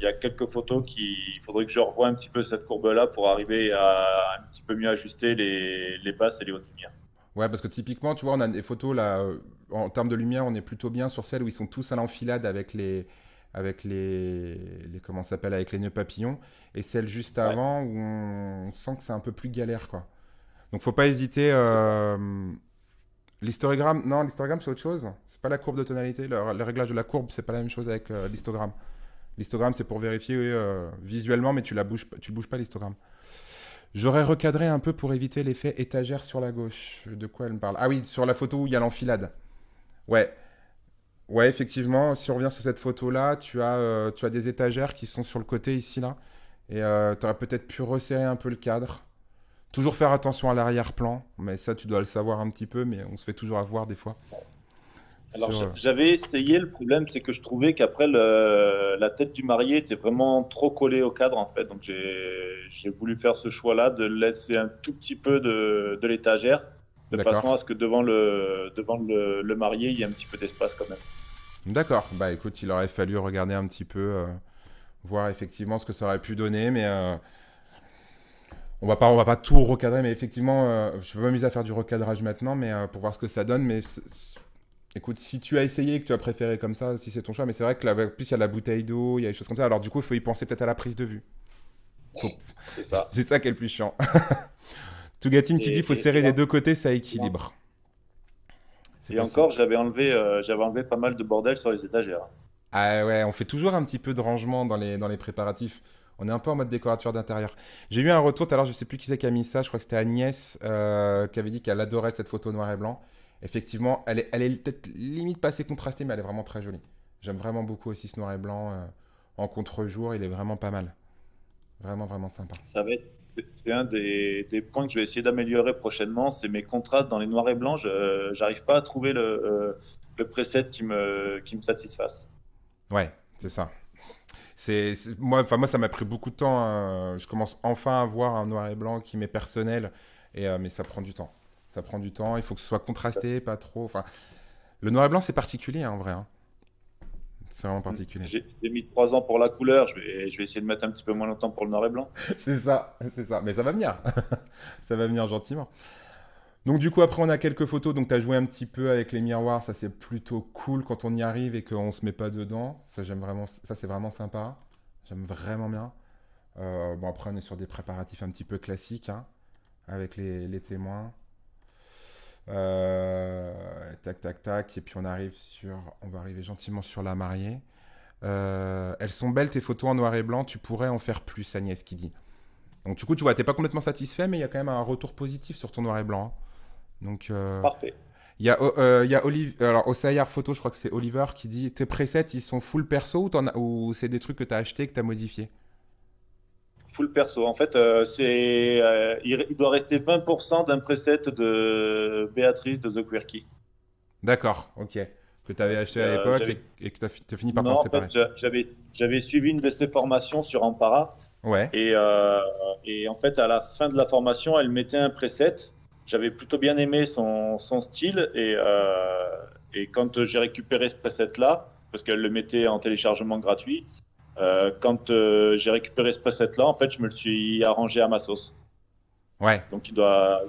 y a quelques photos il faudrait que je revoie un petit peu cette courbe-là pour arriver à un petit peu mieux ajuster les basses et les hautes lumières. Ouais, parce que typiquement, tu vois, on a des photos là, en termes de lumière, on est plutôt bien sur celles où ils sont tous à l'enfilade comment ça s'appelle, avec les nœuds papillons, et celle juste Ouais, avant où on sent que c'est un peu plus galère, quoi. Donc, faut pas hésiter. L'histogramme, non, l'histogramme c'est autre chose. C'est pas la courbe de tonalité. Le réglage de la courbe, c'est pas la même chose avec l'histogramme. L'histogramme, c'est pour vérifier visuellement, mais tu bouges pas l'histogramme. J'aurais recadré un peu pour éviter l'effet étagère sur la gauche. De quoi elle me parle? Ah oui, sur la photo où il y a l'enfilade. Ouais, ouais, effectivement, si on revient sur cette photo-là, tu as des étagères qui sont sur le côté ici, là. Et tu aurais peut-être pu resserrer un peu le cadre. Toujours faire attention à l'arrière-plan, mais ça, tu dois le savoir un petit peu, mais on se fait toujours avoir des fois. alors, Sur, j'avais essayé. Le problème, c'est que je trouvais qu'après, la tête du marié était vraiment trop collée au cadre, en fait. Donc, j'ai voulu faire ce choix-là de laisser un tout petit peu de l'étagère, de D'accord. façon à ce que devant le marié, il y ait un petit peu d'espace quand même. D'accord. Bah écoute, il aurait fallu regarder un petit peu, voir effectivement ce que ça aurait pu donner, mais on va pas tout recadrer, mais effectivement, je vais m'amuser à faire du recadrage maintenant, mais pour voir ce que ça donne. Mais écoute, si tu as essayé et que tu as préféré comme ça, si c'est ton choix, mais c'est vrai que là, plus il y a la bouteille d'eau, il y a des choses comme ça. Alors du coup, il faut y penser peut-être à la prise de vue. Faut- C'est ça. C'est ça qui est le plus chiant. Tougatine qui dit faut Et, et, serrer et des en- deux côtés, ça équilibre. C'est et possible. encore, j'avais enlevé pas mal de bordel sur les étagères. Ah ouais, on fait toujours un petit peu de rangement dans les préparatifs. On est un peu en mode décorateur d'intérieur. J'ai eu un retour tout à l'heure, je sais plus qui c'est qui a mis ça, je crois que c'était Agnès qui avait dit qu'elle adorait cette photo noir et blanc. Effectivement, elle est peut-être limite pas assez contrastée, mais elle est vraiment très jolie. J'aime vraiment beaucoup aussi ce noir et blanc en contre-jour, il est vraiment pas mal. Vraiment, vraiment sympa. Ça va être, c'est un des points que je vais essayer d'améliorer prochainement, c'est mes contrastes dans les noirs et blancs. Je j'arrive pas à trouver le preset qui me satisfasse. Ouais, c'est ça. Moi, enfin, moi, ça m'a pris beaucoup de temps, hein. Je commence enfin à voir un noir et blanc qui m'est personnel, mais ça prend du temps. Ça prend du temps, il faut que ce soit contrasté, pas trop. Enfin, le noir et blanc, c'est particulier, hein, en vrai, hein. C'est vraiment particulier. J'ai mis 3 ans pour la couleur, je vais essayer de mettre un petit peu moins longtemps pour le noir et blanc. C'est ça, c'est ça. Mais ça va venir. Ça va venir gentiment. Donc, du coup, après, on a quelques photos. Donc, tu as joué un petit peu avec les miroirs. Ça, c'est plutôt cool quand on y arrive et qu'on se met pas dedans. Ça, j'aime vraiment. Ça, c'est vraiment sympa. J'aime vraiment bien. Bon, après, on est sur des préparatifs un petit peu classiques, hein, avec les témoins. Tac, tac, tac. Et puis, on va arriver gentiment sur la mariée. Elles sont belles, tes photos en noir et blanc. Tu pourrais en faire plus, Agnès qui dit. Donc, du coup, tu vois, t'es pas complètement satisfait, mais il y a quand même un retour positif sur ton noir et blanc, hein. Donc, Parfait. il y a alors, au Sayar Photo, je crois que c'est Oliver qui dit tes presets, ils sont full perso ou c'est des trucs que t'as acheté, que t'as modifié? Full perso. En fait, il doit rester 20% d'un preset de Béatrice de The Quirky. D'accord, ok. Que t'avais acheté à l'époque J'avais et que t'as fini par Non, t'en en fait, séparer. j'avais suivi une de ses formations sur Ampara Ouais, et, euh, et en fait, à la fin de la formation, elle mettait un preset j'avais plutôt bien aimé son style et quand j'ai récupéré ce preset-là, parce qu'elle le mettait en téléchargement gratuit, quand j'ai récupéré ce preset-là, en fait, je me le suis arrangé à ma sauce. Ouais, Donc il doit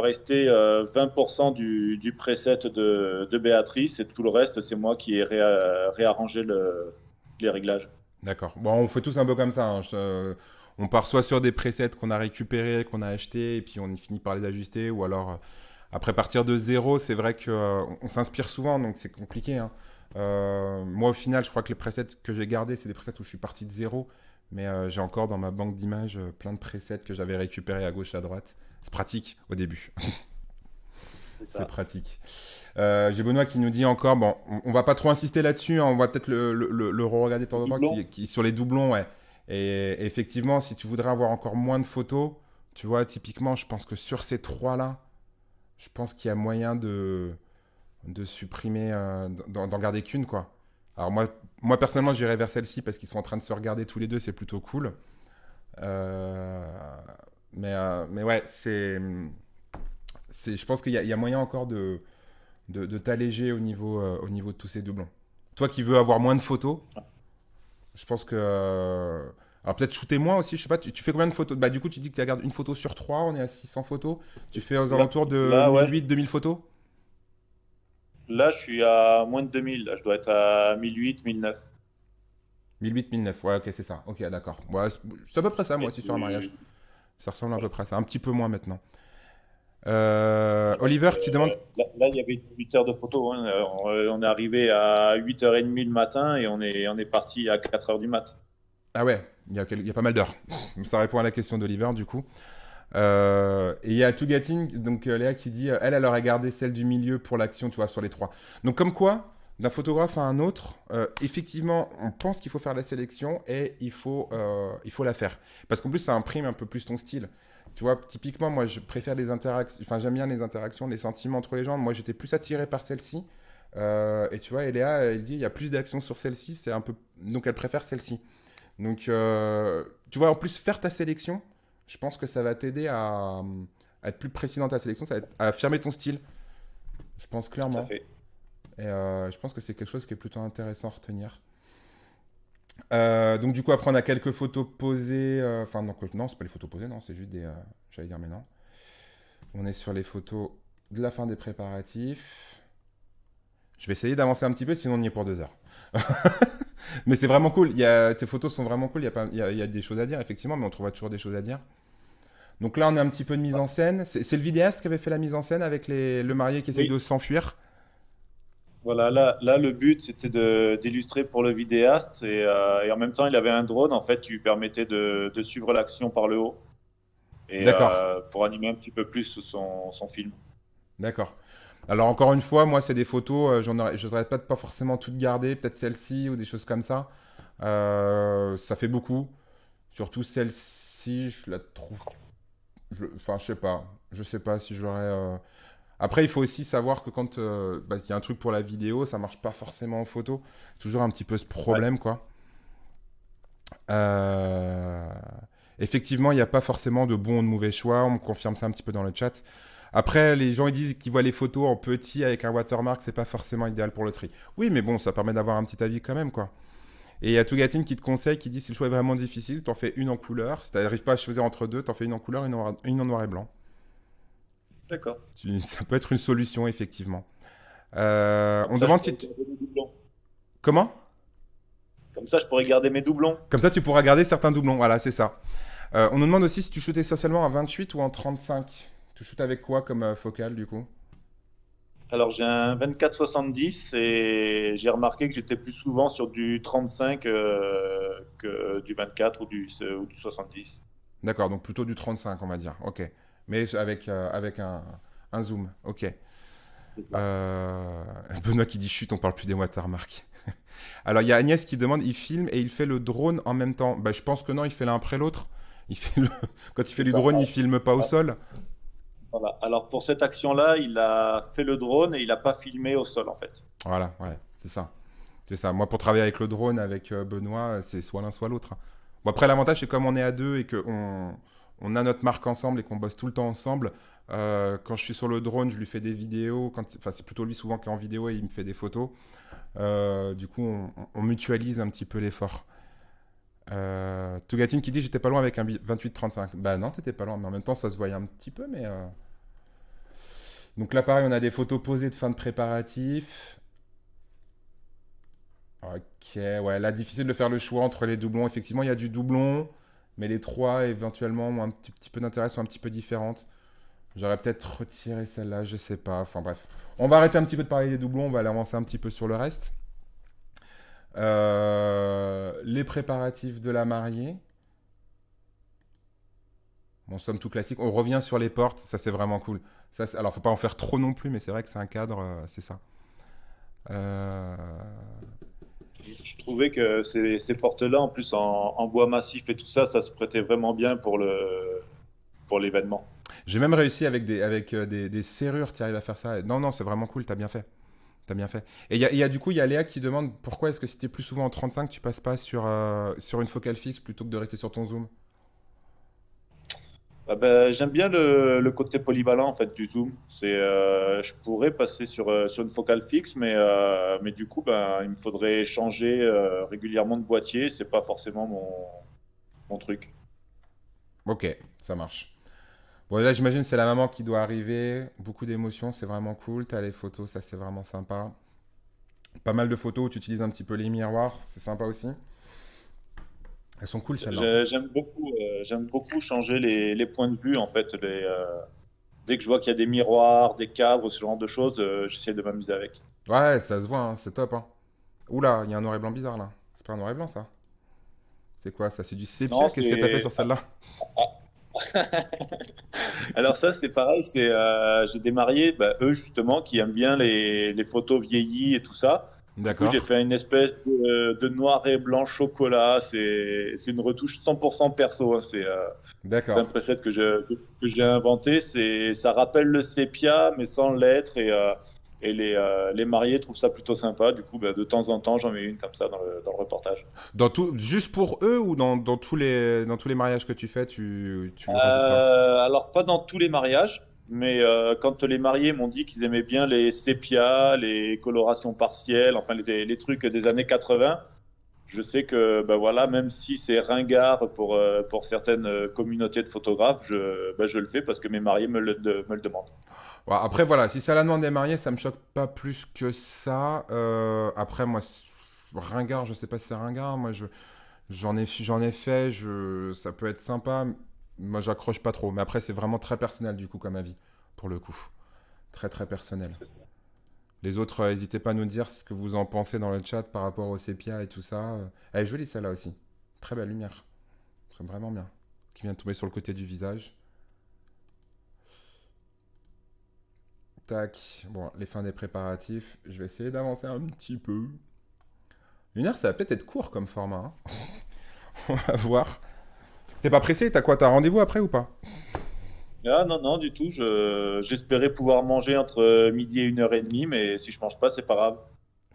rester 20% du preset de Béatrice et tout le reste, c'est moi qui ai réarrangé les réglages. d'accord. Bon, on fait tous un peu comme ça, hein. On part soit sur des presets qu'on a récupérés, qu'on a achetés, et puis on finit par les ajuster, ou alors après partir de zéro, c'est vrai que on s'inspire souvent, donc c'est compliqué, hein. Moi, au final, je crois que les presets que j'ai gardés, c'est des presets où je suis parti de zéro, mais j'ai encore dans ma banque d'images plein de presets que j'avais récupérés à gauche, à droite. C'est pratique au début. C'est C'est ça. pratique. J'ai Benoît qui nous dit encore, bon, on va pas trop insister là-dessus, hein, on va peut-être le re-regarder de temps Le en temps, doublon. sur les doublons, ouais. Et effectivement, si tu voudrais avoir encore moins de photos, tu vois, typiquement, je pense que sur ces trois-là, je pense qu'il y a moyen de supprimer, d'en garder qu'une, quoi. Alors moi personnellement, j'irais vers celle-ci parce qu'ils sont en train de se regarder tous les deux, c'est plutôt cool. Euh, mais ouais, je pense qu'il y a moyen encore de t'alléger au niveau de tous ces doublons. Toi qui veux avoir moins de photos, je pense que. Alors peut-être shooter moins aussi, je sais pas, tu fais combien de photos? Bah du coup tu dis que tu regardes une photo sur trois, on est à 600 photos. Tu fais aux Là, alentours de là, ouais, 1008-2000 photos? là, je suis à moins de 2000. Là, je dois être à 1008, 1009. 1008-1009, ouais ok c'est ça, ok d'accord. Ouais, c'est à peu près ça moi Et aussi sur un mariage. tu- Ça ressemble à peu voilà. près à ça, un petit peu moins maintenant. Et donc, Oliver qui demande... là, il y avait 8 heures de photo, hein. On est arrivé à 8h30 le matin et on est parti à 4h du mat. Ah ouais, il y a pas mal d'heures. Ça répond à la question d'Oliver du coup. Et il y a Tugatin, donc Léa qui dit, elle aurait gardé celle du milieu pour l'action, tu vois, sur les trois. Donc comme quoi, d'un photographe à un autre, effectivement, on pense qu'il faut faire la sélection et il faut la faire. Parce qu'en plus, ça imprime un peu plus ton style. Tu vois, typiquement, moi, je préfère les interactions, enfin, j'aime bien les interactions, les sentiments entre les gens. Moi, j'étais plus attiré par celle-ci. Et tu vois, et Léa, elle dit, il y a plus d'action sur celle-ci, c'est un peu... Donc, elle préfère celle-ci. Donc, tu vois, en plus, faire ta sélection, je pense que ça va t'aider à être plus précis dans ta sélection, ça va à affirmer ton style. Je pense Tout à clairement. fait. Et je pense que c'est quelque chose qui est plutôt intéressant à retenir. Donc, du coup, après, on a quelques photos posées. Enfin, non, c'est pas les photos posées, non, c'est juste des. J'allais dire, mais non. On est sur les photos de la fin des préparatifs. Je vais essayer d'avancer un petit peu, sinon on y est pour 2 heures. Mais c'est vraiment cool. Tes photos sont vraiment cool. Il y a des choses à dire, effectivement, mais on trouvera toujours des choses à dire. Donc là, on a un petit peu de mise en scène. C'est le vidéaste qui avait fait la mise en scène avec le marié qui essaye Oui, de s'enfuir. voilà, là, le but, c'était d'illustrer pour le vidéaste et en même temps, il avait un drone, en fait, qui lui permettait de suivre l'action par le haut et D'accord, pour animer un petit peu plus son film. d'accord. Alors encore une fois, moi, c'est des photos, je n'aurais peut-être pas forcément toutes gardées, peut-être celle-ci ou des choses comme ça. Ça fait beaucoup. Surtout celle-ci, je la trouve... Enfin, je sais pas si j'aurais... Après, il faut aussi savoir que quand il y a un truc pour la vidéo, ça marche pas forcément en photo. C'est toujours un petit peu ce Ouais. problème, quoi. Euh, Effectivement, il n'y a pas forcément de bon ou de mauvais choix. On me confirme ça un petit peu dans le chat. Après, les gens ils disent qu'ils voient les photos en petit avec un watermark, c'est pas forcément idéal pour le tri. Oui, mais bon, ça permet d'avoir un petit avis quand même, quoi. Et il y a Tougatine qui te conseille, qui dit si le choix est vraiment difficile, t'en fais une en couleur. Si t'arrives pas à choisir entre deux, t'en fais une en couleur, une en noir et blanc. D'accord. Ça peut être une solution, effectivement. Comme On ça, je demande si... pourrais garder mes doublons. Comment? Comme ça, je pourrais garder mes doublons. Comme ça, tu pourras garder certains doublons. Voilà, c'est ça. On nous demande aussi si tu shootais essentiellement en 28 ou en 35. Tu shootes avec quoi comme focale, du coup? Alors, j'ai un 24-70 et j'ai remarqué que j'étais plus souvent sur du 35 que du 24 ou du 70. D'accord, donc plutôt du 35, on va dire. Ok. Mais avec un zoom. Ok. C'est ça. Euh, Benoît qui dit chut, on parle plus des watermarks. Alors, il y a Agnès qui demande il filme et il fait le drone en même temps. Bah, je pense que non, il fait l'un après l'autre. Il fait le... Quand il fait C'est du ça. drone, il filme pas au Ah, sol. voilà. Alors, pour cette action-là, il a fait le drone et il n'a pas filmé au sol, en fait. Voilà, ouais, c'est ça. C'est ça. Moi, pour travailler avec le drone, avec Benoît, c'est soit l'un, soit l'autre, hein. Bon, après, l'avantage, c'est comme on est à deux et que on a notre marque ensemble et qu'on bosse tout le temps ensemble, quand je suis sur le drone, je lui fais des vidéos. Enfin, c'est plutôt lui souvent qui est en vidéo et il me fait des photos. Du coup, on mutualise un petit peu l'effort. Tougatine qui dit j'étais pas loin avec un 28-35. Bah non, t'étais pas loin, mais en même temps, ça se voyait un petit peu. Donc là, pareil, on a des photos posées de fin de préparatif. Ok, ouais, là, difficile de faire le choix entre les doublons. Effectivement, il y a du doublon, mais les trois, éventuellement, ont un petit peu d'intérêt, sont un petit peu différentes. J'aurais peut-être retiré celle-là, je sais pas. Enfin bref. On va arrêter un petit peu de parler des doublons, on va aller avancer un petit peu sur le reste. Les préparatifs de la mariée. Bon, somme tout classique. On revient sur les portes, ça c'est vraiment cool. Ça, alors, faut pas en faire trop non plus, mais c'est vrai que c'est un cadre, c'est ça. Euh, Je trouvais que ces portes-là, en plus en bois massif et tout ça, ça se prêtait vraiment bien pour l'événement. J'ai même réussi avec des serrures, tu arrives à faire ça. Non, non, c'est vraiment cool, t'as bien fait. T'as bien fait. Et du coup, il y a Léa qui demande pourquoi est-ce que si t'es plus souvent en 35, tu passes pas sur une focale fixe plutôt que de rester sur ton zoom. Ah ben, j'aime bien le côté polyvalent en fait du zoom. Je pourrais passer sur une focale fixe, mais du coup, ben, il me faudrait changer régulièrement de boîtier. C'est pas forcément mon truc. Ok, ça marche. Bon, là, j'imagine que c'est la maman qui doit arriver. Beaucoup d'émotions, c'est vraiment cool. T'as les photos, ça c'est vraiment sympa. Pas mal de photos où tu utilises un petit peu les miroirs, c'est sympa aussi. Elles sont cool celles-là. J'aime beaucoup changer les points de vue en fait. Dès que je vois qu'il y a des miroirs, des cadres, ce genre de choses, j'essaie de m'amuser avec. Ouais, ça se voit, hein, c'est top. Hein. Oula, il y a un noir et blanc bizarre là. C'est pas un noir et blanc ça. C'est quoi ça? C'est du Non, sépia? Qu'est-ce que t'as fait sur celle-là? alors ça c'est pareil, j'ai des mariés, bah, eux justement, qui aiment bien les photos vieillies et tout ça. Du coup, j'ai D'accord. fait une espèce de noir et blanc chocolat. C'est une retouche 100% perso, hein. C'est un D'accord. preset que j'ai inventé. Ça rappelle le sépia, mais sans l'être. Et les mariés trouvent ça plutôt sympa. Du coup, bah, de temps en temps, j'en mets une comme ça dans le reportage. Juste pour eux ou dans tous les mariages que tu fais, tu rajoutes ça? Alors, pas dans tous les mariages, mais quand les mariés m'ont dit qu'ils aimaient bien les sépias, les colorations partielles, enfin les trucs des années 80, je sais que ben voilà, même si c'est ringard pour certaines communautés de photographes, je le fais parce que mes mariés me le demandent. Ouais, après, voilà, si c'est à la demande des mariés, ça me choque pas plus que ça. Après, moi, ringard, je sais pas si c'est ringard. Moi, j'en ai fait, ça peut être sympa. Moi, j'accroche pas trop. Mais après, c'est vraiment très personnel, du coup, comme avis, pour le coup. Très, très personnel. Les autres, n'hésitez pas à nous dire ce que vous en pensez dans le chat par rapport au sépia et tout ça. Elle est jolie, celle-là aussi. Très belle lumière. C'est vraiment bien. Qui vient de tomber sur le côté du visage. Tac. Bon, les fins des préparatifs. Je vais essayer d'avancer un petit peu. Une heure, ça va peut-être être court comme format. Hein. On va voir. T'es pas pressé? T'as quoi? T'as rendez-vous après ou pas? Ah non, non, du tout. J'espérais pouvoir manger entre midi et 1h30, mais si je mange pas, c'est pas grave.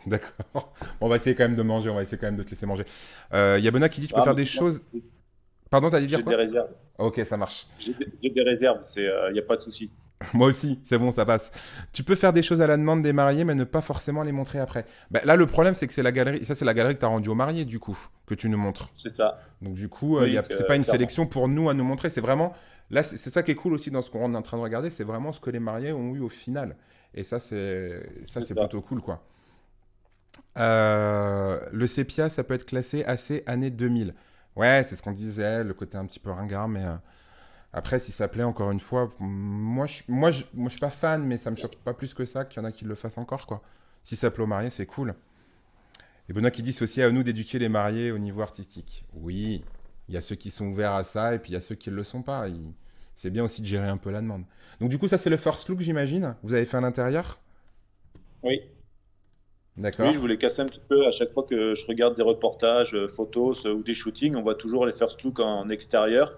D'accord. Bon, on va essayer quand même de manger. On va essayer quand même de te laisser manger. Il y a Benoît qui dit tu peux Ah, faire mais des choses. Pardon, t'allais dire j'ai des quoi? réserves. Ok, ça marche. J'ai des réserves, il n'y a pas de souci. Moi aussi, c'est bon, ça passe. Tu peux faire des choses à la demande des mariés, mais ne pas forcément les montrer après. Bah, là, le problème, c'est que c'est la galerie. Ça, c'est la galerie que tu as rendue aux mariés, du coup, que tu nous montres. C'est ça. Donc, du coup, Oui, c'est pas une clairement. sélection pour nous à nous montrer. C'est vraiment. Là, c'est ça qui est cool aussi dans ce qu'on est en train de regarder. C'est vraiment ce que les mariés ont eu au final. Et ça, C'est c'est ça. plutôt cool, quoi. Le sépia, ça peut être classé assez années 2000. Ouais, c'est ce qu'on disait, le côté un petit peu ringard, mais. Après, si ça plaît, encore une fois, moi, je suis pas fan, mais ça me choque pas plus que ça qu'il y en a qui le fassent encore, quoi. Si ça plaît aux mariés, c'est cool. Et Benoît qui dit c'est aussi à nous d'éduquer les mariés au niveau artistique. Oui, il y a ceux qui sont ouverts à ça et puis il y a ceux qui ne le sont pas. C'est bien aussi de gérer un peu la demande. Donc du coup, ça c'est le first look, j'imagine. Vous avez fait un intérieur? Oui. Oui, je D'accord. voulais casser un petit peu à chaque fois que je regarde des reportages, photos ou des shootings, on voit toujours les first looks en extérieur.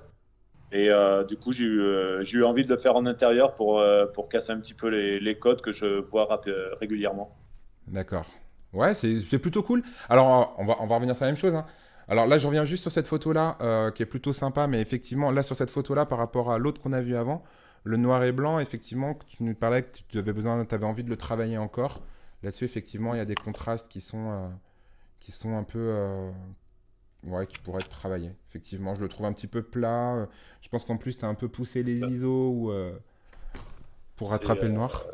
Et du coup, j'ai eu envie de le faire en intérieur pour casser un petit peu les codes que je vois régulièrement. D'accord. Ouais, c'est plutôt cool. Alors, on va revenir sur la même chose. Hein. Alors là, je reviens juste sur cette photo-là, qui est plutôt sympa, mais effectivement, là, sur cette photo-là, par rapport à l'autre qu'on a vu avant, le noir et blanc, effectivement, que tu nous parlais que tu avais besoin, tu avais envie de le travailler encore. Là-dessus, effectivement, il y a des contrastes qui sont un peu, ouais, qui pourraient être travaillés. Effectivement, je le trouve un petit peu plat. Je pense qu'en plus, tu as un peu poussé les ISO pour C'est rattraper le noir.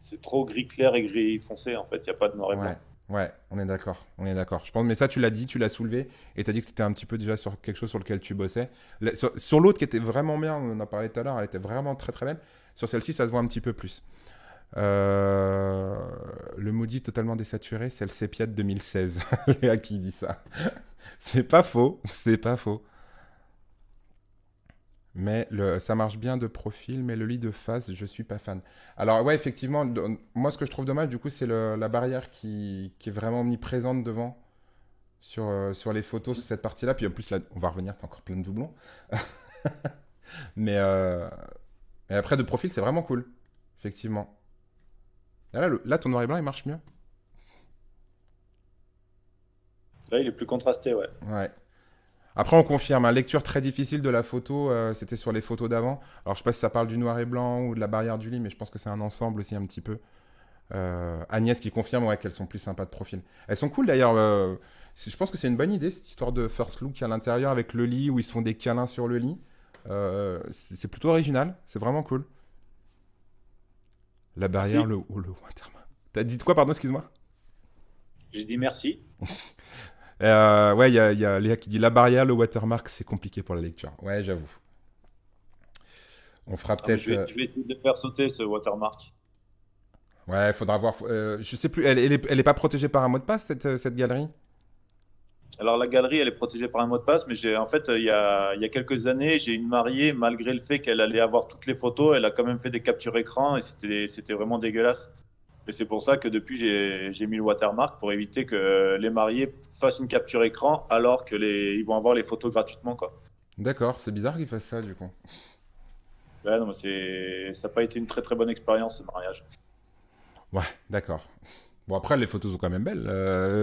c'est trop gris clair et gris foncé en fait, il n'y a pas de noir et Ouais, blanc. ouais, on est d'accord, on est d'accord. Je pense, mais ça, tu l'as dit, tu l'as soulevé, et tu as dit que c'était un petit peu déjà sur quelque chose sur lequel tu bossais. Sur l'autre qui était vraiment bien, on en a parlé tout à l'heure, elle était vraiment très très belle. Sur celle-ci, ça se voit un petit peu plus. Euh, le maudit totalement désaturé, c'est le sépia de 2016. Léa qui dit ça. C'est pas faux, c'est pas faux. Mais ça marche bien de profil, mais le lit de face, je suis pas fan. Alors ouais, effectivement, moi ce que je trouve dommage, du coup, c'est la barrière qui est vraiment omniprésente devant sur les photos, sur cette partie-là. Puis en plus, là, on va revenir, t'as encore plein de doublons. Mais et après, de profil, c'est vraiment cool, effectivement. Ah, là, là, ton noir et blanc, il marche mieux. Là, il est plus contrasté, ouais. Ouais. Après, on confirme, hein, lecture très difficile de la photo, c'était sur les photos d'avant. Alors, je sais pas si ça parle du noir et blanc ou de la barrière du lit, mais je pense que c'est un ensemble aussi un petit peu. Agnès qui confirme ouais, qu'elles sont plus sympas de profil. Elles sont cool d'ailleurs. Je pense que c'est une bonne idée cette histoire de first look à l'intérieur avec le lit où ils se font des câlins sur le lit. C'est plutôt original, c'est vraiment cool. La barrière, Merci. le watermark. T'as dit quoi, pardon, excuse-moi. J'ai dit merci. Ouais, il y a Léa qui dit la barrière, le watermark, c'est compliqué pour la lecture. Ouais, j'avoue. On fera Ah, mais peut-être. je vais essayer de le faire sauter ce watermark. Ouais, faudra voir. Je sais plus, elle est pas protégée par un mot de passe, cette galerie. Alors la galerie, elle est protégée par un mot de passe, mais en fait, il y a quelques années, j'ai une mariée, malgré le fait qu'elle allait avoir toutes les photos, elle a quand même fait des captures écran et c'était vraiment dégueulasse. Et c'est pour ça que depuis, j'ai mis le watermark pour éviter que les mariés fassent une capture écran alors que ils vont avoir les photos gratuitement, quoi. D'accord, c'est bizarre qu'ils fassent ça du coup. Ouais, non, mais ça n'a pas été une très très bonne expérience ce mariage. Ouais, d'accord. Bon, après, les photos sont quand même belles.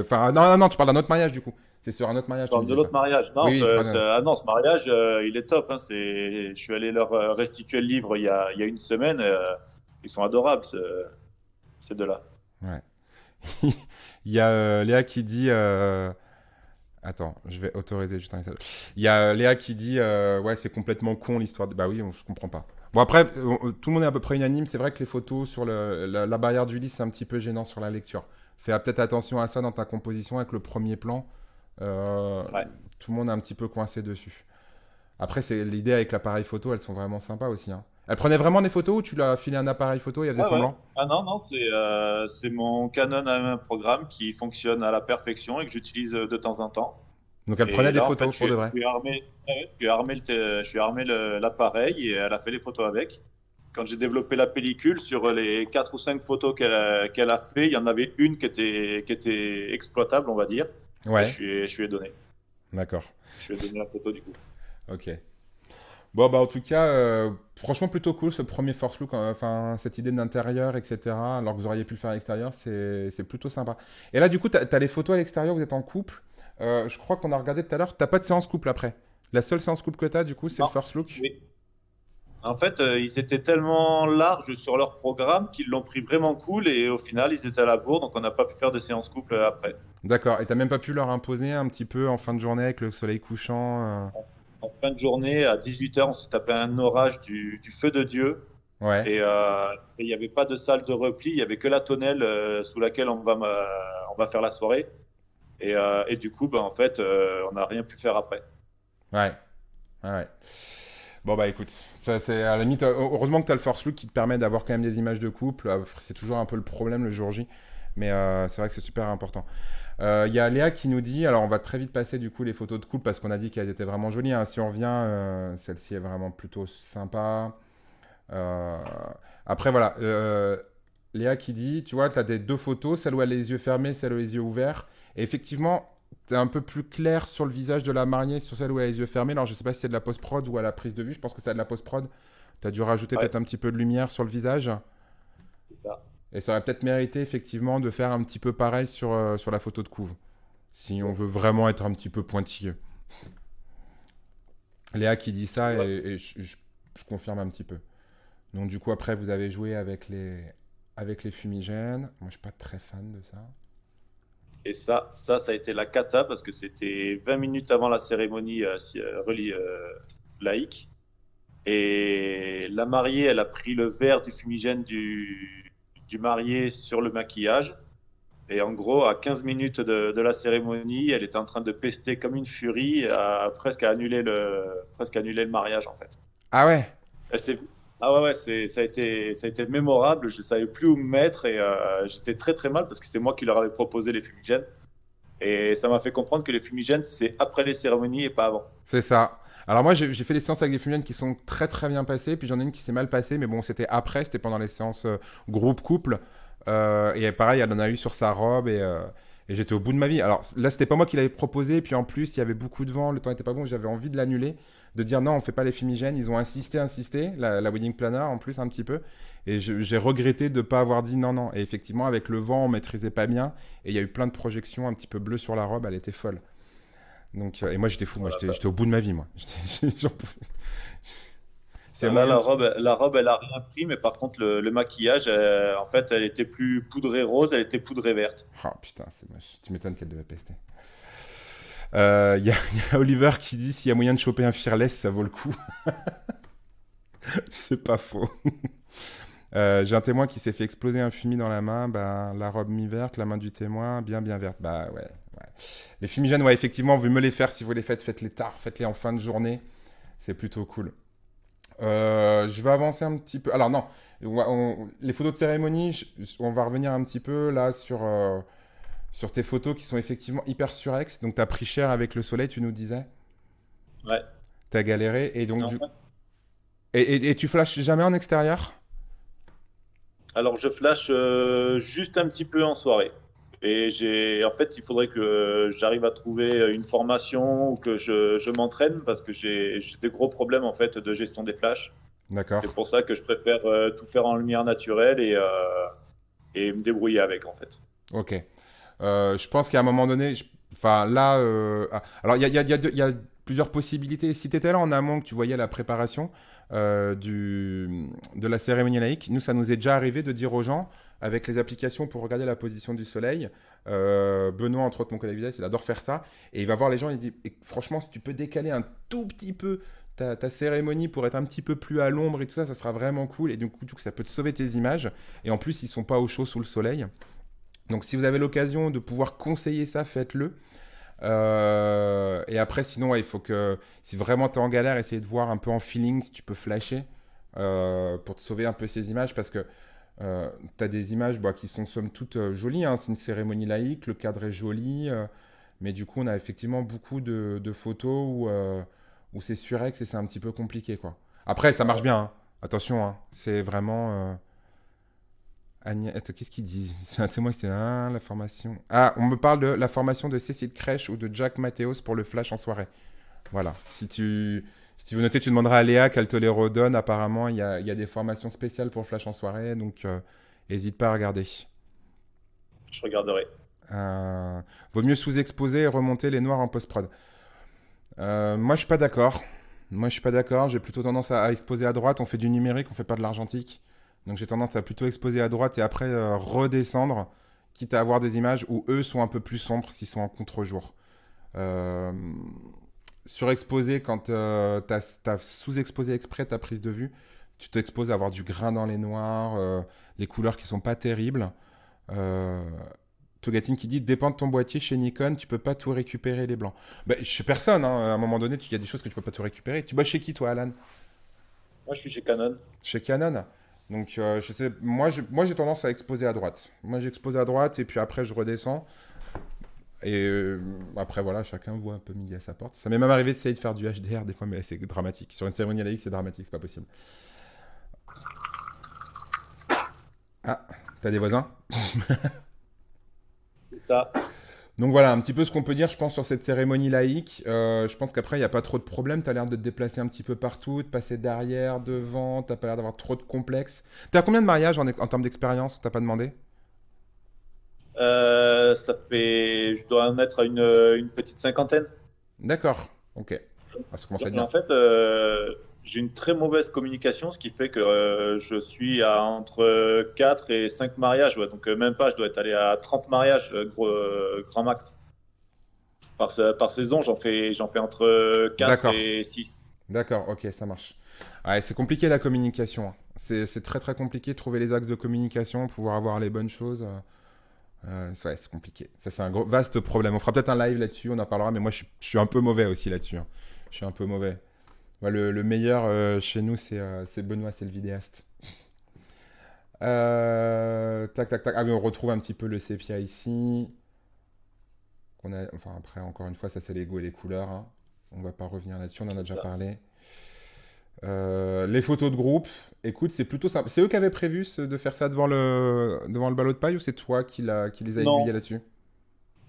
Enfin, non, non, non, tu parles d'un autre mariage, du coup. C'est sur un autre mariage, Je tu me parle de disais ça. l'autre mariage. Non, Oui, oui, je parle. ah non, ce mariage, il est top, hein. Je suis allé leur restituer le livre il y a une semaine. Ils sont adorables, ces deux-là. Ouais. Il y a Léa qui dit. Attends, je vais autoriser juste un instant. Il y a Léa qui dit ouais, c'est complètement con l'histoire. Bah oui, je comprends pas. Bon, après, tout le monde est à peu près unanime. C'est vrai que les photos sur la barrière du lit, c'est un petit peu gênant sur la lecture. Fais peut-être attention à ça dans ta composition avec le premier plan. Euh, Ouais. Tout le monde est un petit peu coincé dessus. Après, c'est l'idée avec l'appareil photo, elles sont vraiment sympas aussi, hein. Elle prenait vraiment des photos ou tu l'as filé un appareil photo et elle faisait Ouais, ouais. semblant? Ah non, non, c'est mon Canon M1 programme qui fonctionne à la perfection et que j'utilise de temps en temps. Donc elle prenait Et des là, en fait, photos pour de vrai. je suis armé, ouais, je suis armé l'appareil et elle a fait les photos avec. Quand j'ai développé la pellicule, sur les 4 ou 5 photos qu'elle a fait, il y en avait une qui était exploitable, on va dire. Et Ouais, je lui ai donné. d'accord. Je lui ai donné la photo du coup. Ok. Bon, bah en tout cas, franchement plutôt cool ce premier Force Look, hein. Enfin, cette idée d'intérieur, etc. Alors que vous auriez pu le faire à l'extérieur, c'est plutôt sympa. Et là, du coup, t'as les photos à l'extérieur, vous êtes en couple. Je crois qu'on a regardé tout à l'heure, t'as pas de séance couple après. La seule séance couple que t'as, du coup, c'est le Non, First Look. oui. En fait, ils étaient tellement larges sur leur programme qu'ils l'ont pris vraiment cool et au final, ils étaient à la bourre, donc on n'a pas pu faire de séance couple après. D'accord. Et t'as même pas pu leur imposer un petit peu en fin de journée avec le soleil couchant. En fin de journée, à 18 h, on s'est tapé un orage du feu de Dieu. Ouais. Et il n'y avait pas de salle de repli, il n'y avait que la tonnelle sous laquelle on va faire la soirée. Et du coup, ben, en fait, on n'a rien pu faire après. Ouais. Ouais. Ouais. Bon bah écoute, ça c'est à la limite, heureusement que tu as le Force Look qui te permet d'avoir quand même des images de couple. C'est toujours un peu le problème le jour J, mais c'est vrai que c'est super important. Il y a Léa qui nous dit, alors on va très vite passer du coup les photos de couple parce qu'on a dit qu'elles étaient vraiment jolies, hein. Si on revient, celle-ci est vraiment plutôt sympa. Euh, Après voilà, Léa qui dit, tu vois, tu as des deux photos, celle où elle a les yeux fermés, celle où elle a les yeux ouverts. Et effectivement, c'est un peu plus clair sur le visage de la mariée, sur celle où elle a les yeux fermés. Alors, je sais pas si c'est de la post-prod ou à la prise de vue. Je pense que c'est de la post-prod. Tu as dû rajouter Ouais, peut-être un petit peu de lumière sur le visage. c'est ça. Et ça aurait peut-être mérité, effectivement, de faire un petit peu pareil sur la photo de couve. Si on veut vraiment être un petit peu pointilleux. Léa qui dit ça Ouais. et je confirme un petit peu. Donc du coup après vous avez joué avec les fumigènes. Moi je suis pas très fan de ça. Et ça a été la cata parce que c'était 20 minutes avant la cérémonie laïque. Et la mariée, elle a pris le verre du fumigène du marié sur le maquillage. Et en gros, à 15 minutes de la cérémonie, elle était en train de pester comme une furie, presque annuler le mariage en fait. Ah ouais. Elle s'est... Ah ouais, ouais, ça a été mémorable. Je savais plus où me mettre et j'étais très très mal parce que c'est moi qui leur avais proposé les fumigènes. Et ça m'a fait comprendre que les fumigènes, c'est après les cérémonies et pas avant. C'est ça. Alors moi j'ai fait des séances avec des fumigènes qui sont très très bien passées, puis j'en ai une qui s'est mal passée, mais bon c'était après, c'était pendant les séances groupe couple. Et pareil, elle en a eu sur sa robe et j'étais au bout de ma vie. Alors là c'était pas moi qui l'avais proposé, puis en plus il y avait beaucoup de vent, le temps était pas bon, j'avais envie de l'annuler, de dire non on fait pas les fumigènes. Ils ont insisté, la wedding planner en plus un petit peu, et j'ai regretté de pas avoir dit non non. Et effectivement avec le vent on maîtrisait pas bien, et il y a eu plein de projections un petit peu bleues sur la robe, elle était folle. Donc, et moi j'étais fou, moi Voilà. j'étais au bout de ma vie, moi. J'en pouvais- C'est Là, moyen. la robe, elle a rien pris, mais par contre, le maquillage, en fait, elle était plus poudrée rose, elle était poudrée verte. Oh putain, c'est moche. Tu m'étonnes qu'elle devait pester. Il y a Oliver qui dit s'il y a moyen de choper un Fearless, ça vaut le coup. C'est pas faux. J'ai un témoin qui s'est fait exploser un fumier dans la main. Bah, la robe mi-verte, la main du témoin, bien bien verte. Bah ouais, ouais. Les fumigènes, ouais, effectivement, vous me les faire si vous les faites, faites-les tard, faites-les en fin de journée. C'est plutôt cool. Je vais avancer un petit peu. Alors non, les photos de cérémonie, on va revenir un petit peu là sur tes photos qui sont effectivement hyper surex. Donc t'as pris cher avec le soleil, tu nous disais. Ouais. T'as galéré et donc En fait, et tu flashes jamais en extérieur? alors, je flash juste un petit peu en soirée. En fait, il faudrait que j'arrive à trouver une formation ou que je m'entraîne parce que j'ai des gros problèmes en fait de gestion des flashs. C'est D'accord. pour ça que je préfère tout faire en lumière naturelle et me débrouiller avec en fait. Ok. Je pense qu'à un moment donné, enfin là, alors il y a plusieurs possibilités. Si tu étais là en amont, que tu voyais la préparation de la cérémonie laïque, nous, ça nous est déjà arrivé de dire aux gens, avec les applications pour regarder la position du soleil, Benoît, entre autres, mon collègue visuel, il adore faire ça, et il va voir les gens, il dit, franchement, si tu peux décaler un tout petit peu ta cérémonie pour être un petit peu plus à l'ombre et tout ça, ça sera vraiment cool, et du coup, ça peut te sauver tes images, et en plus, ils sont pas au chaud sous le soleil. Donc si vous avez l'occasion de pouvoir conseiller ça, faites-le. Et après, sinon, ouais, il faut que, si vraiment tu es en galère, essayer de voir un peu en feeling si tu peux flasher pour te sauver un peu ces images parce que tu as des images bah, qui sont somme toute jolies. Hein. C'est une cérémonie laïque, le cadre est joli, mais du coup, on a effectivement beaucoup de photos où c'est surex et c'est un petit peu compliqué. Quoi. Après, ça marche bien. Hein. Attention, hein. C'est vraiment. Attends, qu'est-ce qu'ils disent? C'est un témoin qui c'est la formation. Ah, on me parle de la formation de Cécile Crèche ou de Jack Mathéos pour le flash en soirée. Voilà. Si tu veux noter, tu demanderas à Léa qu'elle te les redonne. Apparemment, il y a des formations spéciales pour le flash en soirée, donc n'hésite pas à regarder. Je regarderai. Euh, Vaut mieux sous-exposer et remonter les noirs en post-prod. Moi, je suis pas d'accord. Moi, je suis pas d'accord. J'ai plutôt tendance à exposer à droite. On fait du numérique, on fait pas de l'argentique. Donc, j'ai tendance à plutôt exposer à droite et après redescendre, quitte à avoir des images où eux sont un peu plus sombres s'ils sont en contre-jour. Euh, Surexposer quand t'as sous-exposé exprès ta prise de vue, tu t'exposes à avoir du grain dans les noirs, les couleurs qui sont pas terribles. Euh, Togatine qui dit dépend de ton boîtier chez Nikon, tu peux pas tout récupérer les blancs. Ben, chez personne, hein, à un moment donné, il y a des choses que tu peux pas tout récupérer. Tu bosses chez qui toi, Alan? Moi, je suis chez Canon. Chez Canon. Donc moi j'ai tendance à exposer à droite. Moi j'expose à droite et puis après je redescends. Et après voilà, chacun voit un peu midi à sa porte. Ça m'est même arrivé d'essayer de faire du HDR des fois, mais c'est dramatique. Sur une cérémonie laïque, c'est dramatique, c'est pas possible. Ah, t'as des voisins? C'est ça. Donc voilà, un petit peu ce qu'on peut dire, je pense, sur cette cérémonie laïque. Je pense qu'après, il n'y a pas trop de problèmes. Tu as l'air de te déplacer un petit peu partout, de passer derrière, devant. Tu pas l'air d'avoir trop de complexes. Tu as combien de mariages en termes d'expérience? On t'a pas demandé? Je dois en être à une petite cinquantaine. D'accord, ok. Ah, ça commence à être Et en bien. fait, j'ai une très mauvaise communication, ce qui fait que je suis à entre 4 et 5 mariages. Ouais. Donc, même pas, je dois être allé à 30 mariages, grand max. Par saison, j'en fais entre 4 D'accord, et 6. d'accord, ok, ça marche. Ouais, c'est compliqué la communication, hein. C'est très très compliqué de trouver les axes de communication, pouvoir avoir les bonnes choses. Ouais, c'est compliqué. Ça, c'est un gros, vaste problème. On fera peut-être un live là-dessus, on en parlera, mais moi je suis un peu mauvais aussi là-dessus, hein. Je suis un peu mauvais. Moi, le meilleur chez nous, c'est Benoît, c'est le vidéaste. Tac, tac, tac. Ah oui, on retrouve un petit peu le sépia ici. Enfin, après, encore une fois, ça c'est les goûts et les couleurs, hein. On va pas revenir là-dessus, on en a déjà parlé. Les photos de groupe, écoute, c'est plutôt simple. C'est eux qui avaient prévu de faire ça devant le ballot de paille ou c'est toi qui les a aiguillés Non. là-dessus?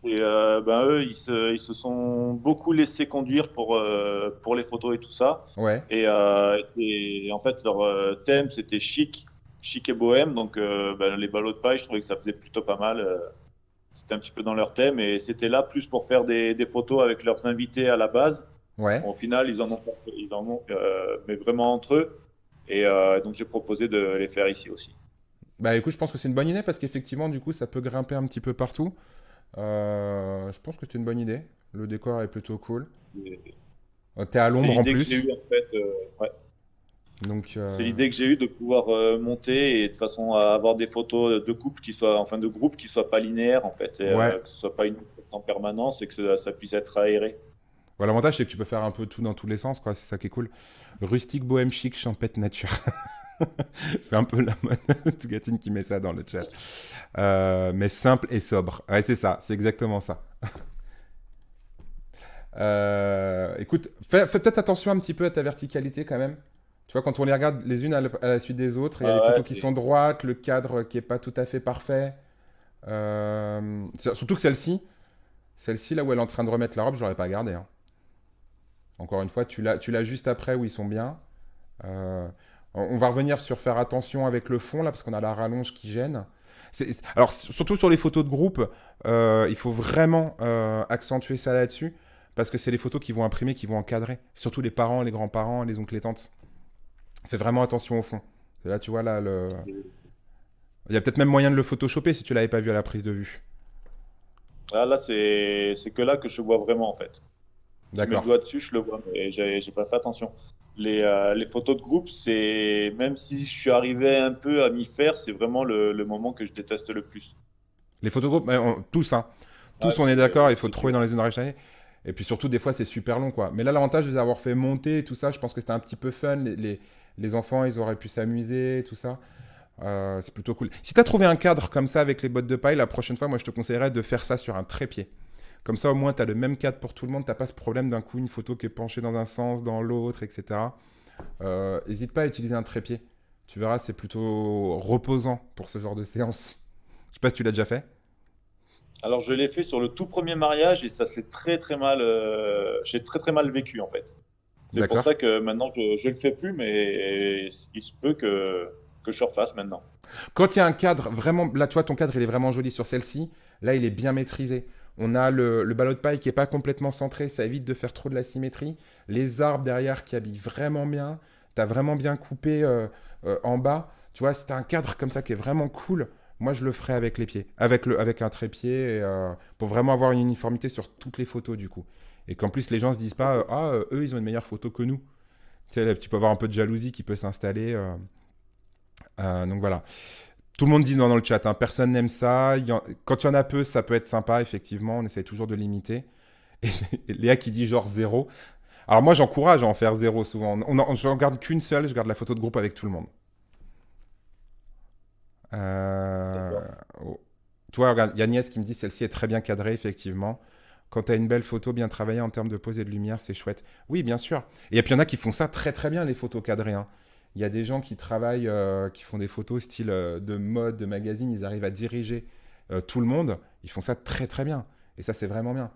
Et ben eux, ils se sont beaucoup laissés conduire pour les photos et tout ça. Ouais, Et en fait, leur thème, c'était chic, chic et bohème. Donc, ben, les ballots de paille, je trouvais que ça faisait plutôt pas mal. C'était un petit peu dans leur thème. Et c'était là plus pour faire des photos avec leurs invités à la base. ouais. Bon, au final, ils en ont mais vraiment entre eux. Et donc, j'ai proposé de les faire ici aussi. Bah écoute, je pense que c'est une bonne idée parce qu'effectivement, du coup, ça peut grimper un petit peu partout. Je pense que c'est une bonne idée. Le décor est plutôt cool. Et T'es à c'est l'ombre en l'idée que j'ai plus. eue, en fait. Ouais. Donc, C'est l'idée que j'ai eue de pouvoir monter et de façon à avoir des photos de couples qui soient, enfin de groupes qui soient pas linéaires en fait, et, ouais. que ce soit pas une photo en permanence et que ça puisse être aéré. Bon, l'avantage, c'est que tu peux faire un peu tout dans tous les sens, quoi. C'est ça qui est cool. Rustique, bohème, chic, champêtre, nature. C'est un peu la mode. Tougatine qui met ça dans le chat. Mais simple et sobre. Ouais, c'est ça. C'est exactement ça. Écoute, fais peut-être attention un petit peu à ta verticalité quand même. Tu vois, quand on les regarde les unes à la suite des autres, il y a les Ah ouais, photos qui sont droites, le cadre qui est pas tout à fait parfait. Surtout que celle-ci, là où elle est en train de remettre la robe, je l'aurais pas gardée, hein. Encore une fois, tu l'as juste après où ils sont bien. Euh, on va revenir sur faire attention avec le fond, là, parce qu'on a la rallonge qui gêne. Alors, surtout sur les photos de groupe, il faut vraiment accentuer ça là-dessus, parce que c'est les photos qui vont imprimer, qui vont encadrer. Surtout les parents, les grands-parents, les oncles et tantes. Fais vraiment attention au fond. Et là, tu vois, là, il y a peut-être même moyen de le photoshopper si tu l'avais pas vu à la prise de vue. là c'est que là que je vois vraiment en fait. Je mets le D'accord. doigt dessus, je le vois, mais j'ai pas fait attention. Les photos de groupe, c'est même si je suis arrivé un peu à m'y faire, c'est vraiment le moment que je déteste le plus. Les photos de groupe, tous, hein. Ouais, Tous, on est d'accord, il faut c'est trouver dur. dans les zones rachetées. Et puis surtout, des fois, c'est super long, quoi. Mais là, l'avantage de les avoir fait monter et tout ça, je pense que c'était un petit peu fun. Les enfants, ils auraient pu s'amuser, tout ça. C'est plutôt cool. Si tu as trouvé un cadre comme ça avec les bottes de paille, la prochaine fois, moi, je te conseillerais de faire ça sur un trépied. Comme ça, au moins, tu as le même cadre pour tout le monde. T'as pas ce problème d'un coup, une photo qui est penchée dans un sens, dans l'autre, etc. Hésite pas à utiliser un trépied. Tu verras, c'est plutôt reposant pour ce genre de séance. Je sais pas si tu l'as déjà fait. Alors, je l'ai fait sur le tout premier mariage et ça s'est très mal, j'ai très mal vécu en fait. C'est pour D'accord. ça que maintenant je le fais plus, mais il se peut que je refasse maintenant. Quand il y a un cadre vraiment, là tu vois ton cadre il est vraiment joli sur celle-ci, là il est bien maîtrisé. On a le ballot de paille qui est pas complètement centré, ça évite de faire trop de la symétrie. Les arbres derrière qui habillent vraiment bien, t'as vraiment bien coupé en bas. Tu vois, c'est un cadre comme ça qui est vraiment cool. Moi je le ferais avec les pieds, avec un trépied, pour vraiment avoir une uniformité sur toutes les photos du coup. Et qu'en plus les gens se disent pas, eux ils ont une meilleure photo que nous. Tu sais, là, tu peux avoir un peu de jalousie qui peut s'installer. Donc voilà. Tout le monde dit non dans le chat, hein. Personne n'aime ça. Quand il y en a peu, ça peut être sympa, effectivement. On essaie toujours de limiter. Et Léa qui dit genre zéro. Alors moi, j'encourage à en faire zéro souvent. Je ne garde qu'une seule, je garde la photo de groupe avec tout le monde. Euh, D'accord. oh. Tu vois, regarde, il y a Niès qui me dit celle-ci est très bien cadrée, effectivement. Quand tu as une belle photo bien travaillée en termes de pose et de lumière, c'est chouette. Oui, bien sûr. Et puis il y en a qui font ça très très bien, les photos cadrées, hein. Il y a des gens qui travaillent, qui font des photos style de mode, de magazine, ils arrivent à diriger tout le monde. Ils font ça très très bien. Et ça, c'est vraiment bien.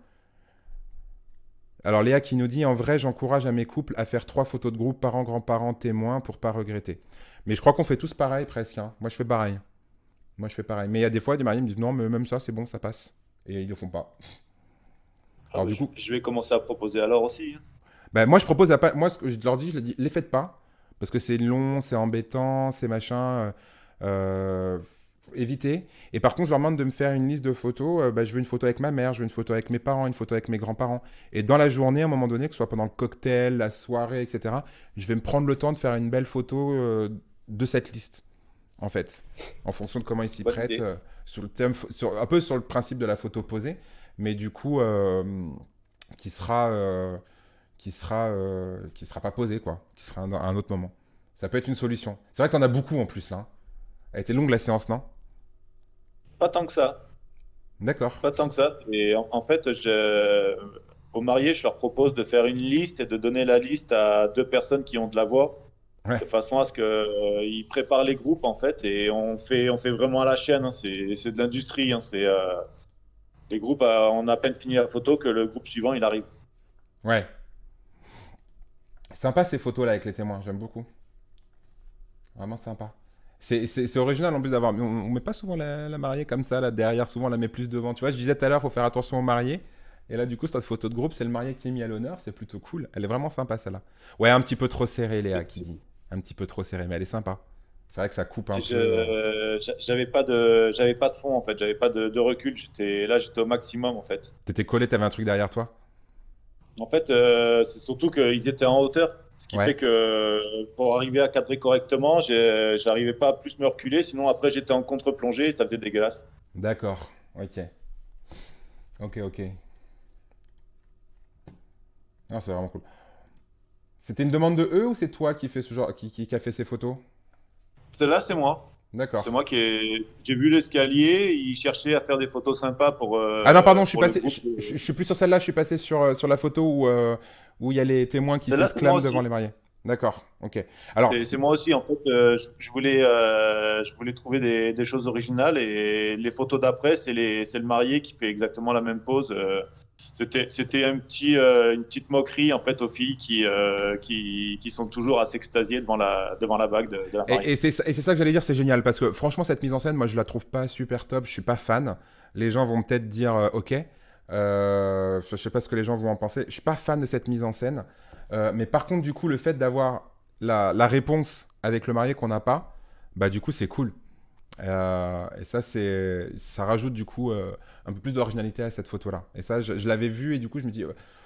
Alors Léa qui nous dit, en vrai, j'encourage à mes couples à faire 3 photos de groupe, parents, grands-parents, témoins, pour pas regretter. Mais je crois qu'on fait tous pareil presque, hein. Moi, je fais pareil. Moi, je fais pareil. Mais il y a des fois, des mariés me disent non, mais même ça, c'est bon, ça passe. Et ils le font pas. Ah Alors, bah, du coup, je vais commencer à proposer alors aussi, hein. bah, moi, je propose à pas. Moi, ce que je leur dis, je leur dis, les faites pas. Parce que c'est long, c'est embêtant, c'est machin. Euh, évitez. Et par contre, je leur demande de me faire une liste de photos. Bah, je veux une photo avec ma mère, je veux une photo avec mes parents, une photo avec mes grands-parents. Et dans la journée, à un moment donné, que ce soit pendant le cocktail, la soirée, etc., je vais me prendre le temps de faire une belle photo de cette liste, en fait. En fonction de comment ils s'y Bonne prêtent. idée. Sur le thème, un peu sur le principe de la photo posée. Mais du coup, qui sera. Qui sera pas posé, quoi. Qui sera à un autre moment. Ça peut être une solution. C'est vrai que t'en as beaucoup en plus, là, hein. Elle était longue, la séance, non? Pas tant que ça. D'accord. Pas tant que ça. Et en fait, aux mariés, je leur propose de faire une liste et de donner la liste à deux personnes qui ont de la voix, Ouais. de façon à ce que, ils préparent les groupes, en fait, et on fait vraiment à la chaîne, hein. C'est de l'industrie, hein. Les groupes, on a à peine fini la photo que le groupe suivant, il arrive. Ouais. Sympa ces photos-là avec les témoins, j'aime beaucoup. Vraiment sympa. C'est original en plus d'avoir. On met pas souvent la mariée comme ça, là, derrière, souvent on la met plus devant. Tu vois, je disais tout à l'heure, faut faire attention aux mariés. Et là, du coup, cette photo de groupe, c'est le marié qui est mis à l'honneur, c'est plutôt cool. Elle est vraiment sympa, celle-là. Ouais, un petit peu trop serrée, Léa, qui dit. Un petit peu trop serrée, mais elle est sympa. C'est vrai que ça coupe un peu. J'avais pas de fond, en fait, j'avais pas de recul. J'étais au maximum, en fait. T'étais collé, t'avais un truc derrière toi? En fait, c'est surtout qu'ils étaient en hauteur, ce qui Ouais, fait que pour arriver à cadrer correctement, j'arrivais pas à plus me reculer, sinon après j'étais en contre-plongée et ça faisait dégueulasse. d'accord. Ok. Ok, ok. Non, c'est vraiment cool. C'était une demande de eux ou c'est toi qui fait ce genre, qui a fait ces photos? Celle-là, c'est moi. D'accord. C'est moi j'ai vu l'escalier, ils cherchaient à faire des photos sympas Ah non, pardon, je suis pour le passé. groupe. Je suis plus sur celle-là, je suis passé sur la photo où il y a les témoins qui Celle-là, c'est moi s'exclament devant aussi. les mariés. D'accord, ok. Alors, C'est moi aussi. En fait, je voulais trouver des choses originales et les photos d'après, c'est le marié qui fait exactement la même pose. C'était une petite moquerie en fait aux filles qui sont toujours à s'extasier devant la bague de la mariée. et c'est ça que j'allais dire, c'est génial parce que franchement, cette mise en scène, moi, je la trouve pas super top. Je suis pas fan. Les gens vont peut-être dire ok. Je sais pas ce que les gens vont en penser. Je suis pas fan de cette mise en scène. Mais par contre, du coup, le fait d'avoir la réponse avec le marié qu'on n'a pas, bah du coup, c'est cool. Et ça, ça rajoute du coup un peu plus d'originalité à cette photo-là. Et ça, je l'avais vu et du coup, je me dis,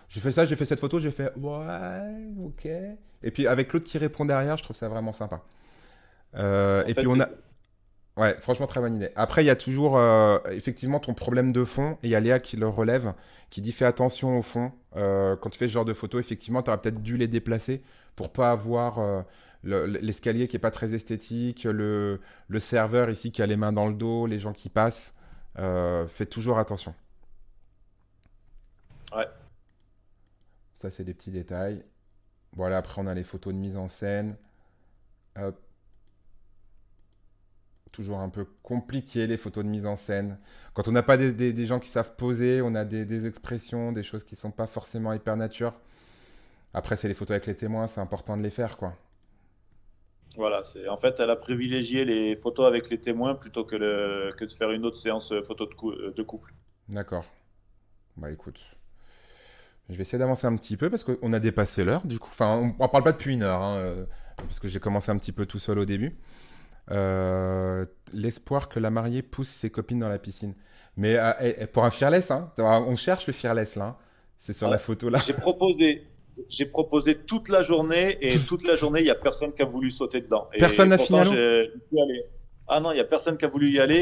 j'ai fait ça, j'ai fait cette photo, j'ai fait ouais, ok. Et puis avec l'autre qui répond derrière, je trouve ça vraiment sympa. En Et puis fait, on c'est a, ouais, franchement, très bonne idée. Après, il y a toujours effectivement ton problème de fond et il y a Léa qui le relève, qui dit fais attention au fond. Quand tu fais ce genre de photos, effectivement, tu aurais peut-être dû les déplacer pour pas avoir l'escalier qui est pas très esthétique, le serveur ici qui a les mains dans le dos, les gens qui passent. Fais toujours attention. ouais. Ça, c'est des petits détails. Voilà, après, on a les photos de mise en scène. Hop, toujours un peu compliqué, les photos de mise en scène. Quand on n'a pas des gens qui savent poser, on a des expressions, des choses qui sont pas forcément hyper nature. Après, c'est les photos avec les témoins, c'est important de les faire, quoi. Voilà, en fait, elle a privilégié les photos avec les témoins plutôt que de faire une autre séance photo de couple. D'accord. Bah écoute, je vais essayer d'avancer un petit peu parce qu'on a dépassé l'heure, du coup. Enfin, on parle pas depuis une heure, hein, parce que j'ai commencé un petit peu tout seul au début. L'espoir que la mariée pousse ses copines dans la piscine. Mais pour un fearless, hein, on cherche le fearless là, hein. C'est sur la Ah, photo là. J'ai proposé, j'ai proposé toute la journée et toute la journée, il n'y a personne qui a voulu sauter dedans. Personne Et n'a fini pourtant, à l'eau. j'y suis allé. Ah non, il n'y a personne qui a voulu y aller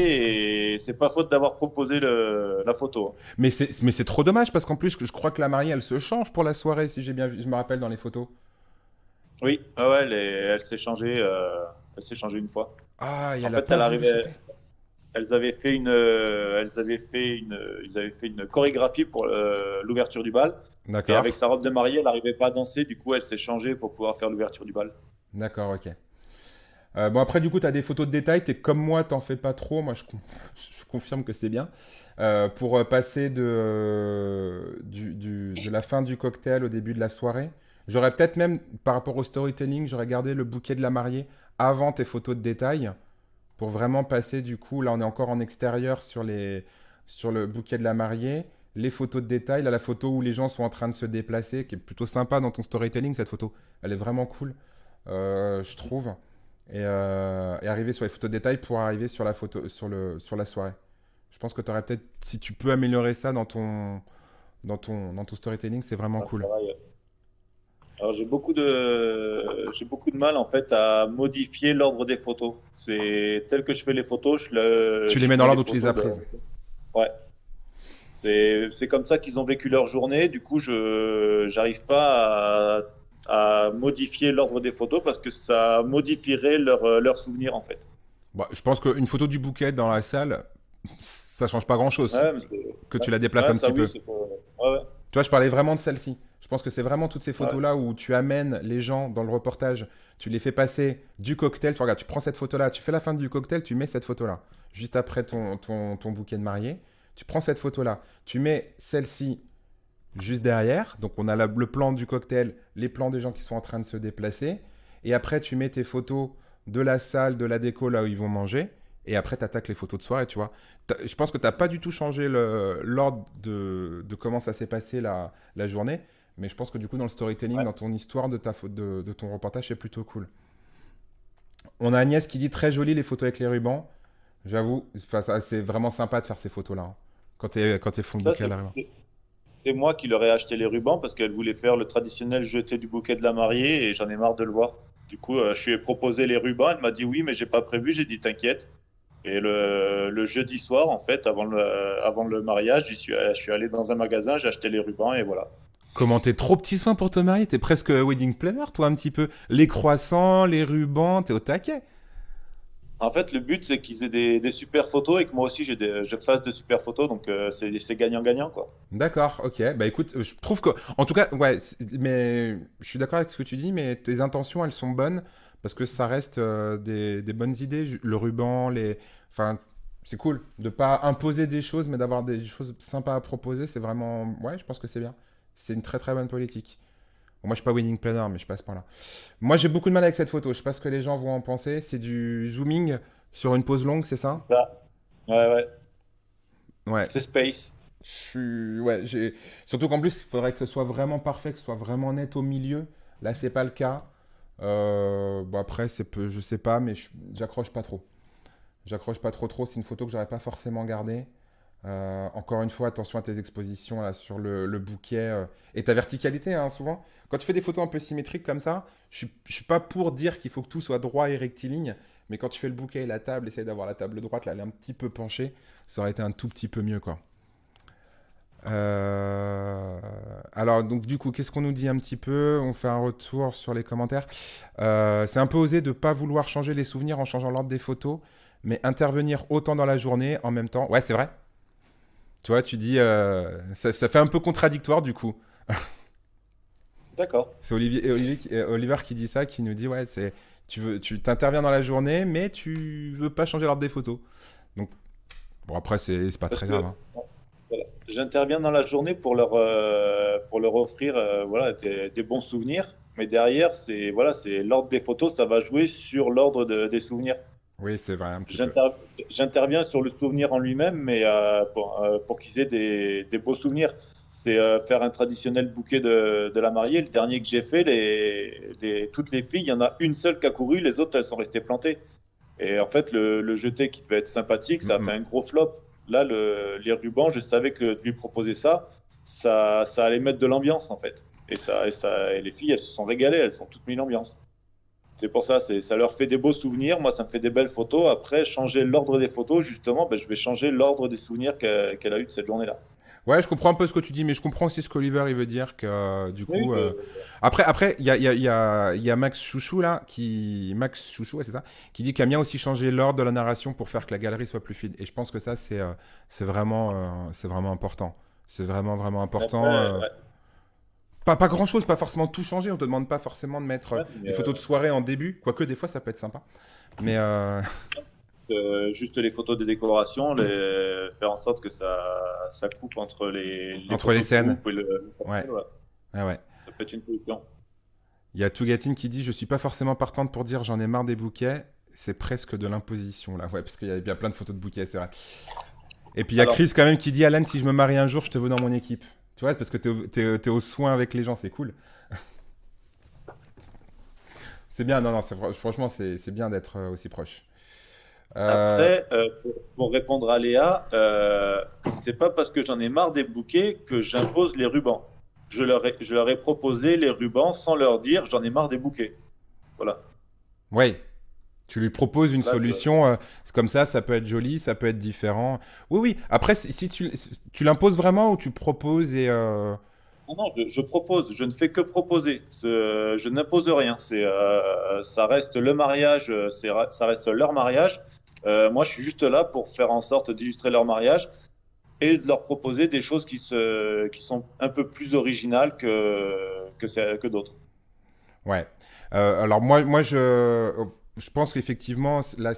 et c'est pas faute d'avoir proposé la photo. Mais c'est trop dommage parce qu'en plus, je crois que la mariée, elle se change pour la soirée, si j'ai bien vu, je me rappelle dans les photos. Oui, ah ouais, elle s'est changée une fois. Ah, et En elle a fait, pas voulu sauter. ils avaient fait une chorégraphie pour l'ouverture du bal. Et D'accord, avec sa robe de mariée, elle n'arrivait pas à danser. Du coup, elle s'est changée pour pouvoir faire l'ouverture du bal. d'accord, ok. Bon, après, du coup, tu as des photos de détail. T'es comme moi, t'en fais pas trop. Moi, je confirme que c'est bien. Pour passer de la fin du cocktail au début de la soirée, j'aurais peut-être même, par rapport au storytelling, j'aurais gardé le bouquet de la mariée avant tes photos de détail pour vraiment passer du coup, là on est encore en extérieur sur le bouquet de la mariée, les photos de détail, là la photo où les gens sont en train de se déplacer, qui est plutôt sympa dans ton storytelling cette photo, elle est vraiment cool, je trouve. Et arriver sur les photos de détail pour arriver sur la photo, sur la soirée. Je pense que tu aurais peut-être, si tu peux améliorer ça dans ton storytelling, c'est vraiment Enfin, cool. pareil. Alors j'ai beaucoup de mal en fait à modifier l'ordre des photos. C'est tel que je fais les photos, Tu les je mets dans mets les l'ordre où tu les as photos de. prises. Ouais. C'est comme ça qu'ils ont vécu leur journée. Du coup, je j'arrive pas à modifier l'ordre des photos parce que ça modifierait leur souvenir en fait. Bah, je pense qu'une photo du bouquet dans la salle, ça change pas grand-chose Ouais, mais que ouais, tu la déplaces ouais, un ça petit oui, peu. c'est pas. Ouais, ouais, Tu vois, je parlais vraiment de celle-ci. Je pense que c'est vraiment toutes ces ouais. photos-là où tu amènes les gens dans le reportage, tu les fais passer du cocktail, tu regardes, tu prends cette photo-là, tu fais la fin du cocktail, tu mets cette photo-là. Juste après ton bouquet de mariée, tu prends cette photo-là, tu mets celle-ci juste derrière. Donc on a le plan du cocktail, les plans des gens qui sont en train de se déplacer. Et après, tu mets tes photos de la salle, de la déco, là où ils vont manger. Et après, tu attaques les photos de soirée, tu vois. Je pense que tu n'as pas du tout changé l'ordre de comment ça s'est passé la journée. Mais je pense que du coup, dans le storytelling, Ouais. dans ton histoire de ton reportage, c'est plutôt cool. On a Agnès qui dit très joli les photos avec les rubans. J'avoue, enfin, c'est vraiment sympa de faire ces photos-là, hein, quand t'es fond de Ça, bouquet à la ruban. c'est moi qui leur ai acheté les rubans parce qu'elle voulait faire le traditionnel jeté du bouquet de la mariée et j'en ai marre de le voir. Du coup, je lui ai proposé les rubans. Elle m'a dit oui, mais j'ai pas prévu. J'ai dit t'inquiète. Et le jeudi soir, en fait, avant le mariage, je suis allé dans un magasin, j'ai acheté les rubans et voilà. Comment t'es trop petit soin pour te marier? T'es presque wedding planner, toi, un petit peu. Les croissants, les rubans, t'es au taquet. En fait, le but, c'est qu'ils aient des super photos et que moi aussi, je fasse de super photos. Donc, c'est gagnant-gagnant, quoi. D'accord, ok. Bah écoute, je trouve que, en tout cas, ouais, mais je suis d'accord avec ce que tu dis, mais tes intentions, elles sont bonnes parce que ça reste des bonnes idées. Le ruban, enfin, c'est cool de pas imposer des choses, mais d'avoir des choses sympas à proposer. C'est vraiment, ouais, je pense que c'est bien. C'est une très très bonne politique. Bon, moi, je suis pas wedding planner, mais je passe par là. Moi, j'ai beaucoup de mal avec cette photo. Je sais pas ce que les gens vont en penser. C'est du zooming sur une pause longue, c'est ça? Ça. Ouais, ouais. Ouais. C'est space. Ouais, surtout qu'en plus, il faudrait que ce soit vraiment parfait, que ce soit vraiment net au milieu. Là, c'est pas le cas. Bon, après, je sais pas, mais j'accroche pas trop. J'accroche pas trop. C'est une photo que j'aurais pas forcément gardée. Encore une fois, attention à tes expositions là, sur le bouquet et ta verticalité, hein, souvent. Quand tu fais des photos un peu symétriques comme ça, je suis pas pour dire qu'il faut que tout soit droit et rectiligne, mais quand tu fais le bouquet et la table, essaye d'avoir la table droite, là, elle est un petit peu penchée, ça aurait été un tout petit peu mieux, quoi. Euh, Alors, donc, du coup, qu'est-ce qu'on nous dit un petit peu? On fait un retour sur les commentaires. C'est un peu osé de pas vouloir changer les souvenirs en changeant l'ordre des photos, mais intervenir autant dans la journée en même temps. Ouais, c'est vrai. Tu vois, tu dis, ça fait un peu contradictoire du coup. D'accord. C'est Oliver qui dit ça, qui nous dit, ouais, tu t'interviens dans la journée, mais tu veux pas changer l'ordre des photos. Donc, bon, après, c'est pas Parce très que grave, hein. voilà, j'interviens dans la journée pour leur offrir voilà, des bons souvenirs. Mais derrière, c'est l'ordre des photos, ça va jouer sur l'ordre des souvenirs. Oui, c'est vrai, un petit peu. J'inter- J'interviens sur le souvenir en lui-même, mais pour qu'ils aient des beaux souvenirs. C'est faire un traditionnel bouquet de la mariée. Le dernier que j'ai fait, toutes les filles, il y en a une seule qui a couru, les autres, elles sont restées plantées. Et en fait, le jeté qui devait être sympathique, Mm, ça a fait mm. un gros flop. Là, les rubans, je savais que de lui proposer ça allait mettre de l'ambiance, en fait. Et les filles, elles se sont régalées, elles sont toutes mis l'ambiance. C'est pour ça, ça leur fait des beaux souvenirs. Moi, ça me fait des belles photos. Après, changer l'ordre des photos, justement, ben, je vais changer l'ordre des souvenirs qu'elle a eu de cette journée-là. Ouais, je comprends un peu ce que tu dis, mais je comprends aussi ce qu'Oliver il veut dire que du Oui, coup. Après, il y a Max Chouchou là, Max Chouchou, ouais, c'est ça, qui dit qu'il aime bien aussi changer l'ordre de la narration pour faire que la galerie soit plus fluide. Et je pense que ça, c'est vraiment important. C'est vraiment important. après, ouais, Pas grand-chose, pas forcément tout changer. On te demande pas forcément de mettre ouais, des photos de soirée en début, quoique des fois ça peut être sympa. Mais juste les photos de décoration, faire en sorte que ça coupe entre les entre les photos de scènes, groupe et le ouais, personnel, ouais. ouais. Ça peut être une solution. Il y a Tougatine qui dit je suis pas forcément partante pour dire j'en ai marre des bouquets. c'est presque de l'imposition là, ouais, parce qu'il y a bien plein de photos de bouquets, c'est vrai. Et puis il y a Alors, Chris quand même qui dit Alan, si je me marie un jour, je te veux dans mon équipe. Tu vois, parce que t'es au soin avec les gens, c'est cool. C'est bien, non, non, franchement, c'est bien d'être aussi proche. Euh, après, pour répondre à Léa, c'est pas parce que j'en ai marre des bouquets que j'impose les rubans. Je leur ai proposé les rubans sans leur dire j'en ai marre des bouquets. Voilà. ouais, tu lui proposes une Là, solution, c'est comme ça peut être joli, ça peut être différent. Oui, oui. Après, si tu l'imposes vraiment ou tu proposes et non, non, je propose, je ne fais que proposer. Je n'impose rien. Ça reste le mariage, ça reste leur mariage. Moi, je suis juste là pour faire en sorte d'illustrer leur mariage et de leur proposer des choses qui sont un peu plus originales que d'autres. ouais. Alors moi je pense qu'effectivement, là,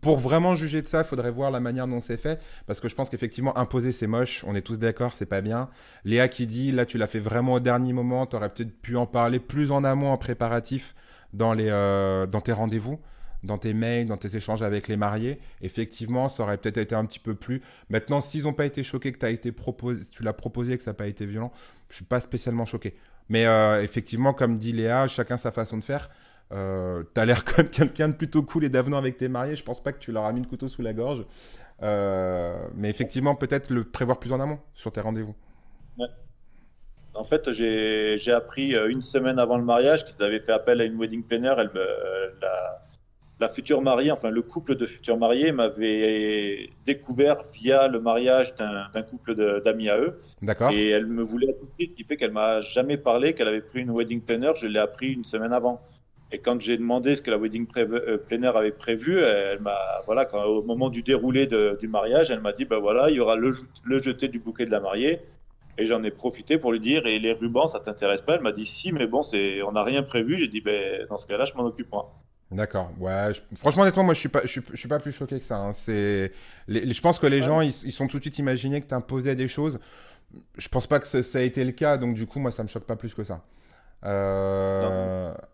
pour vraiment juger de ça, il faudrait voir la manière dont c'est fait. Parce que je pense qu'effectivement, imposer, c'est moche. On est tous d'accord, c'est pas bien. Léa qui dit, là, tu l'as fait vraiment au dernier moment. Tu aurais peut-être pu en parler plus en amont, en préparatif, dans tes rendez-vous, dans tes mails, dans tes échanges avec les mariés. Effectivement, ça aurait peut-être été un petit peu plus. Maintenant, s'ils n'ont pas été choqués que tu l'as proposé, que ça n'a pas été violent, je suis pas spécialement choqué. Mais effectivement, comme dit Léa, chacun sa façon de faire. T'as l'air comme quelqu'un de plutôt cool et d'avenant avec tes mariés. Je pense pas que tu leur as mis le couteau sous la gorge. Mais effectivement, peut-être le prévoir plus en amont sur tes rendez-vous. Ouais. En fait, j'ai appris une semaine avant le mariage qu'ils avaient fait appel à une wedding planner. La future mariée, enfin le couple de futurs mariés, m'avait découvert via le mariage d'un couple d'amis à eux. D'accord. Et elle me voulait à tout prix, ce qui fait qu'elle m'a jamais parlé qu'elle avait pris une wedding planner. Je l'ai appris une semaine avant. Et quand j'ai demandé ce que la planner avait prévu, elle m'a, voilà, au moment du déroulé du mariage, elle m'a dit, ben voilà, il y aura le jeté du bouquet de la mariée. Et j'en ai profité pour lui dire, et les rubans, ça t'intéresse pas? Elle m'a dit, si, mais bon, on n'a rien prévu. J'ai dit, ben, dans ce cas-là, je m'en occupe moi. D'accord. Ouais. Franchement, honnêtement, moi, je suis pas plus choqué que ça, hein. Je pense que les Ouais, gens, ils sont tout de suite imaginés que tu imposais des choses. Je pense pas que ça a été le cas, donc du coup, moi, ça me choque pas plus que ça. non,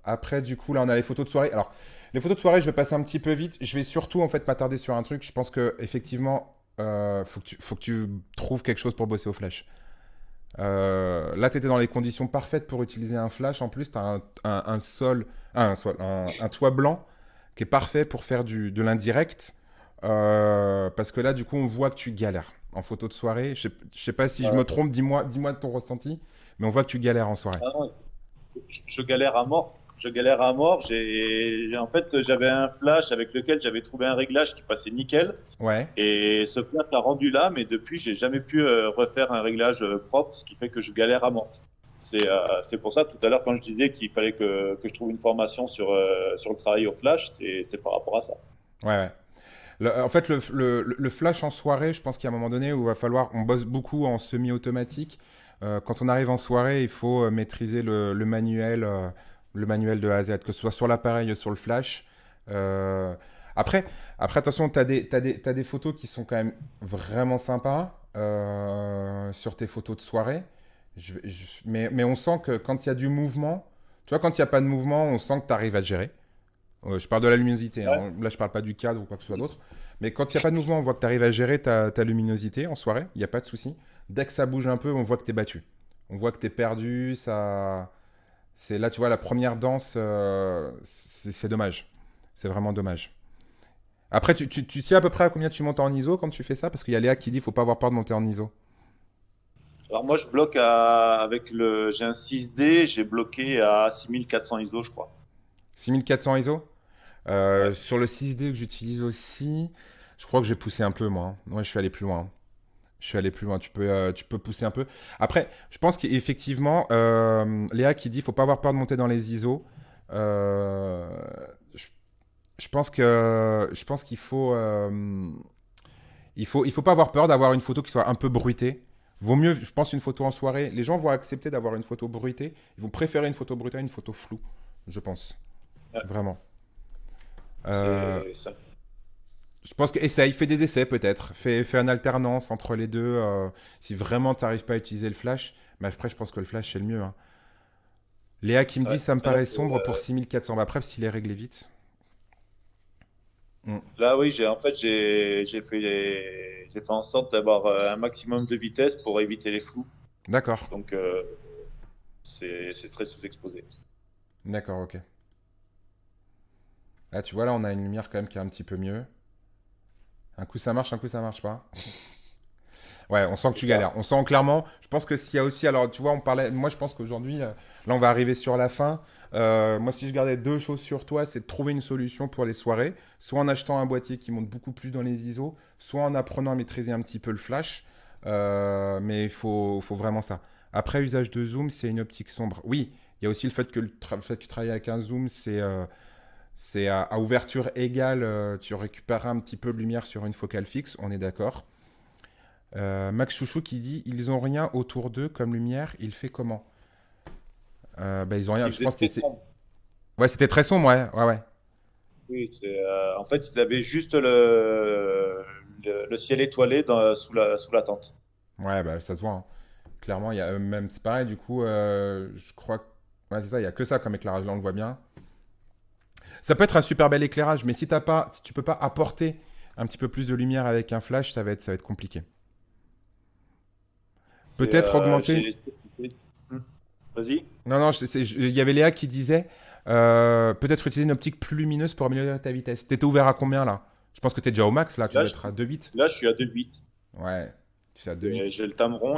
Après, du coup, là, on a les photos de soirée. Alors, les photos de soirée, je vais passer un petit peu vite. Je vais surtout, en fait, m'attarder sur un truc. Je pense que, effectivement, faut que tu trouves quelque chose pour bosser au flash. Là, tu étais dans les conditions parfaites pour utiliser un flash. En plus, tu as un toit blanc qui est parfait pour faire de l'indirect. Parce que là, du coup, on voit que tu galères en photo de soirée. Je sais pas si je me euh, trompe, dis-moi de ton ressenti, mais on voit que tu galères en soirée. ah non, je galère à mort. Je galère à mort. En fait, j'avais un flash avec lequel j'avais trouvé un réglage qui passait nickel. Ouais, Et ce flash l'a rendu là, mais depuis, j'ai jamais pu refaire un réglage propre, ce qui fait que je galère à mort. C'est pour ça, tout à l'heure, quand je disais qu'il fallait que je trouve une formation sur le travail au flash, c'est par rapport à ça. ouais, ouais. En fait, le flash en soirée, je pense qu'il y a un moment donné où il va falloir. On bosse beaucoup en semi-automatique. Quand on arrive en soirée, il faut maîtriser le manuel de A à Z, que ce soit sur l'appareil ou sur le flash. Euh, après, attention, t'as des photos qui sont quand même vraiment sympas sur tes photos de soirée. Mais on sent que quand il y a du mouvement, tu vois, quand il n'y a pas de mouvement, on sent que tu arrives à te gérer. Je parle de la luminosité, Ouais. hein. Là, je parle pas du cadre ou quoi que ce soit d'autre. Mais quand il n'y a pas de mouvement, on voit que tu arrives à gérer ta luminosité en soirée. Il n'y a pas de souci. Dès que ça bouge un peu, on voit que tu es battu. On voit que tu es perdu. C'est là, tu vois, la première danse, c'est dommage. C'est vraiment dommage. Après, tu sais à peu près à combien tu montes en ISO quand tu fais ça? Parce qu'il y a Léa qui dit faut pas avoir peur de monter en ISO. Alors moi, je bloque j'ai un 6D, j'ai bloqué à 6400 ISO, je crois. 6400 ISO? Ouais. Sur le 6D que j'utilise aussi, je crois que j'ai poussé un peu, moi, hein. Ouais, je suis allé plus loin, hein. Je suis allé plus loin. Tu peux pousser un peu. Après, je pense qu'effectivement, Léa qui dit, faut pas avoir peur de monter dans les ISO. Euh, je, je pense qu'il faut, il faut pas avoir peur d'avoir une photo qui soit un peu bruitée. Vaut mieux, je pense, une photo en soirée. Les gens vont accepter d'avoir une photo bruitée. Ils vont préférer une photo bruitée à une photo floue, je pense. Ouais. Vraiment. Euh, C'est ça. je pense que essaye, fais des essais peut-être. Fais une alternance entre les deux. Si vraiment tu n'arrives pas à utiliser le flash. Mais après, je pense que le flash, c'est le mieux, hein. Léa qui me dit, Ouais. ça me Ouais, paraît sombre pour 6400. Bah, après, s'il est réglé vite. Mm. Là, oui, j'ai fait en sorte d'avoir un maximum de vitesse pour éviter les flous. D'accord. Donc, c'est très sous-exposé. D'accord, ok. Ah, tu vois, là, on a une lumière quand même qui est un petit peu mieux. Un coup ça marche, un coup ça marche pas. Ouais, on sent que C'est tu ça. galères. On sent clairement. Je pense que s'il y a aussi. Alors, tu vois, on parlait. Moi, je pense qu'aujourd'hui, là, on va arriver sur la fin. Moi, si je gardais deux choses sur toi, c'est de trouver une solution pour les soirées. Soit en achetant un boîtier qui monte beaucoup plus dans les ISO, soit en apprenant à maîtriser un petit peu le flash. Mais il faut vraiment ça. Après, usage de zoom, c'est une optique sombre. Oui, il y a aussi le fait que, le fait que tu travailles avec un zoom, c'est à ouverture égale, tu récupéreras un petit peu de lumière sur une focale fixe, on est d'accord. Max Chouchou qui dit ils ont rien autour d'eux comme lumière, il fait comment? Bah, ils ont rien, Il je faisait pense que très c'est. sombre. Ouais, c'était très sombre, ouais, ouais, ouais. Oui, en fait, ils avaient juste le ciel étoilé sous la tente. Ouais, bah, ça se voit, hein. Clairement, il y a même, c'est pareil, du coup, je crois que. Ouais, c'est ça, il y a que ça comme éclairage, là, on le voit bien. Ça peut être un super bel éclairage, mais si t'as pas, si tu peux pas apporter un petit peu plus de lumière avec un flash, ça va être compliqué. C'est, Peut-être augmenter. Hmm. Vas-y. Non, non, il y avait Léa qui disait peut-être utiliser une optique plus lumineuse pour améliorer ta vitesse. T'étais ouvert à combien là? Je pense que t'es déjà au max là, tu Là, dois je, être à 2,8. là, je suis à 2,8. Ouais, tu es à 2,8. J'ai le Tamron,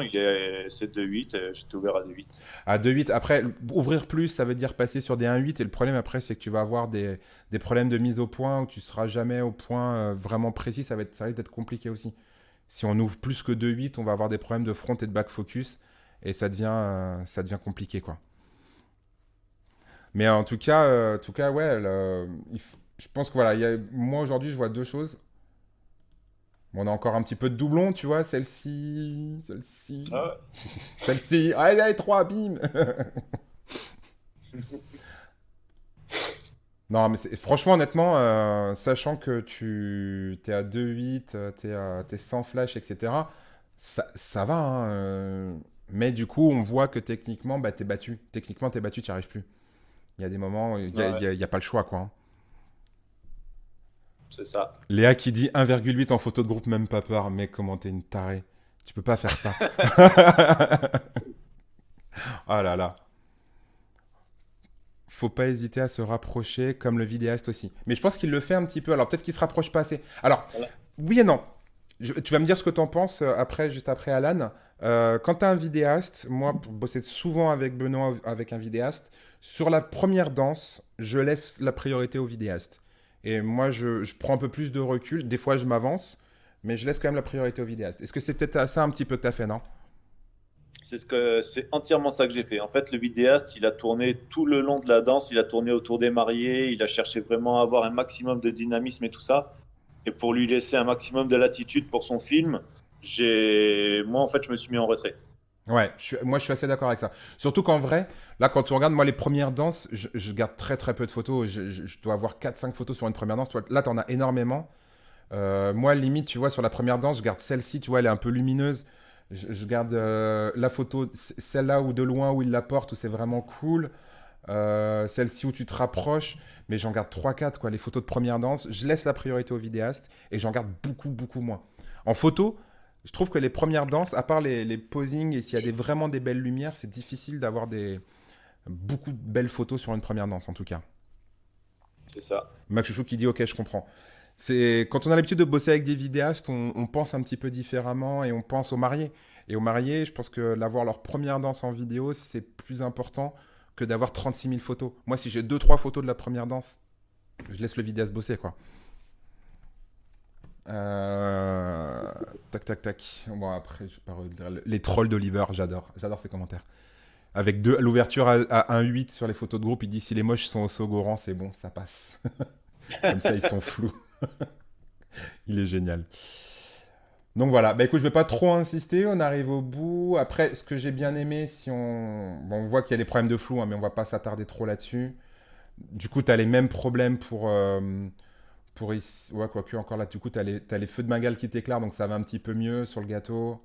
c'est 2,8. J'étais ouvert à 2,8. À 2,8. Après, ouvrir plus, ça veut dire passer sur des 1,8. Et le problème après, c'est que tu vas avoir des problèmes de mise au point où tu seras jamais au point vraiment précis. Ça risque d'être compliqué aussi. Si on ouvre plus que 2,8, on va avoir des problèmes de front et de back focus. Et ça devient compliqué quoi. Mais en tout cas, ouais, je pense que voilà, moi aujourd'hui, je vois deux choses. Bon, on a encore un petit peu de doublon, tu vois, Ah celle-ci, allez, allez, trois, bim. Non, mais franchement, honnêtement, sachant que tu es à 2,8, t'es sans flash, etc., ça va, hein, mais du coup, on voit que techniquement, bah, t'es battu. Techniquement, t'es battu, tu n'y arrives plus. Il y a des moments, il n'y a, ouais, il y a- il y a pas le choix, quoi, hein. c'est ça. Léa qui dit 1,8 en photo de groupe, même pas peur. Mais comment t'es une tarée. Tu peux pas faire ça. Ah là là. Faut pas hésiter à se rapprocher, comme le vidéaste aussi. Mais je pense qu'il le fait un petit peu. Alors peut-être qu'il se rapproche pas assez. Alors, Voilà. oui et non. Tu vas me dire ce que t'en penses après, juste après Alan. Quand t'as un vidéaste, moi, pour bosser souvent avec Benoît, avec un vidéaste, sur la première danse, je laisse la priorité au vidéaste. Et moi, je prends un peu plus de recul. Des fois, je m'avance, mais je laisse quand même la priorité au vidéaste. Est-ce que c'est peut-être ça un petit peu que t'as fait, non? C'est entièrement ça que j'ai fait. En fait, le vidéaste, il a tourné tout le long de la danse, il a tourné autour des mariés, il a cherché vraiment à avoir un maximum de dynamisme et tout ça. Et pour lui laisser un maximum de latitude pour son film, moi, en fait, je me suis mis en retrait. Ouais, moi je suis assez d'accord avec ça. Surtout qu'en vrai, là quand tu regardes, moi les premières danses, je garde très très peu de photos. Je dois avoir 4-5 photos sur une première danse. Toi, là, t'en as énormément. Moi, limite, tu vois, sur la première danse, je garde celle-ci, tu vois, elle est un peu lumineuse. Je garde la photo, celle-là où de loin où il la porte, où c'est vraiment cool. Celle-ci où tu te rapproches. Mais j'en garde 3-4, quoi, les photos de première danse. Je laisse la priorité au vidéaste et j'en garde beaucoup, beaucoup moins. En photo, je trouve que les premières danses, à part les posings et s'il y a vraiment des belles lumières, c'est difficile d'avoir beaucoup de belles photos sur une première danse, en tout cas. C'est ça. Max Chouchou qui dit ok, je comprends. C'est quand on a l'habitude de bosser avec des vidéastes, on pense un petit peu différemment et on pense aux mariés. Et aux mariés, je pense que l'avoir leur première danse en vidéo, c'est plus important que d'avoir 36 000 photos. Moi, si j'ai 2-3 photos de la première danse, je laisse le vidéaste bosser, quoi. Euh, Tac, tac, tac. Bon, après, je vais pas redire. Les trolls d'Oliver, j'adore. J'adore ces commentaires. Avec l'ouverture à 1,8 sur les photos de groupe, il dit si les moches sont au Sogoran, c'est bon, ça passe. Comme ça, ils sont flous. Il est génial. Donc voilà, bah écoute, je vais pas trop insister, on arrive au bout. Après, ce que j'ai bien aimé, si on... Bon, on voit qu'il y a des problèmes de flou, hein, mais on va pas s'attarder trop là-dessus. Du coup, tu as les mêmes problèmes pour ici. Ouais, quoique, encore là, du coup, t'as les feux de Bengale qui t'éclairent, donc ça va un petit peu mieux sur le gâteau.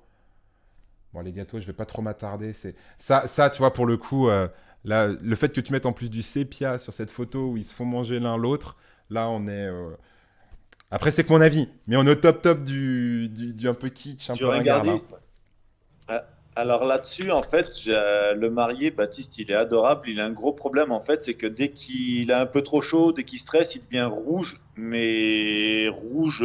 Bon, les gâteaux, je vais pas trop m'attarder. Ça, tu vois, pour le coup, là, le fait que tu mettes en plus du sépia sur cette photo où ils se font manger l'un l'autre, là, Après, c'est que mon avis, mais on est au top du un peu kitsch, un Du peu ringard là. ringardisme. Ah, alors là-dessus, en fait, le marié, Baptiste, il est adorable. Il a un gros problème, en fait, c'est que dès qu'il est un peu trop chaud, dès qu'il stresse, il devient rouge, mais rouge,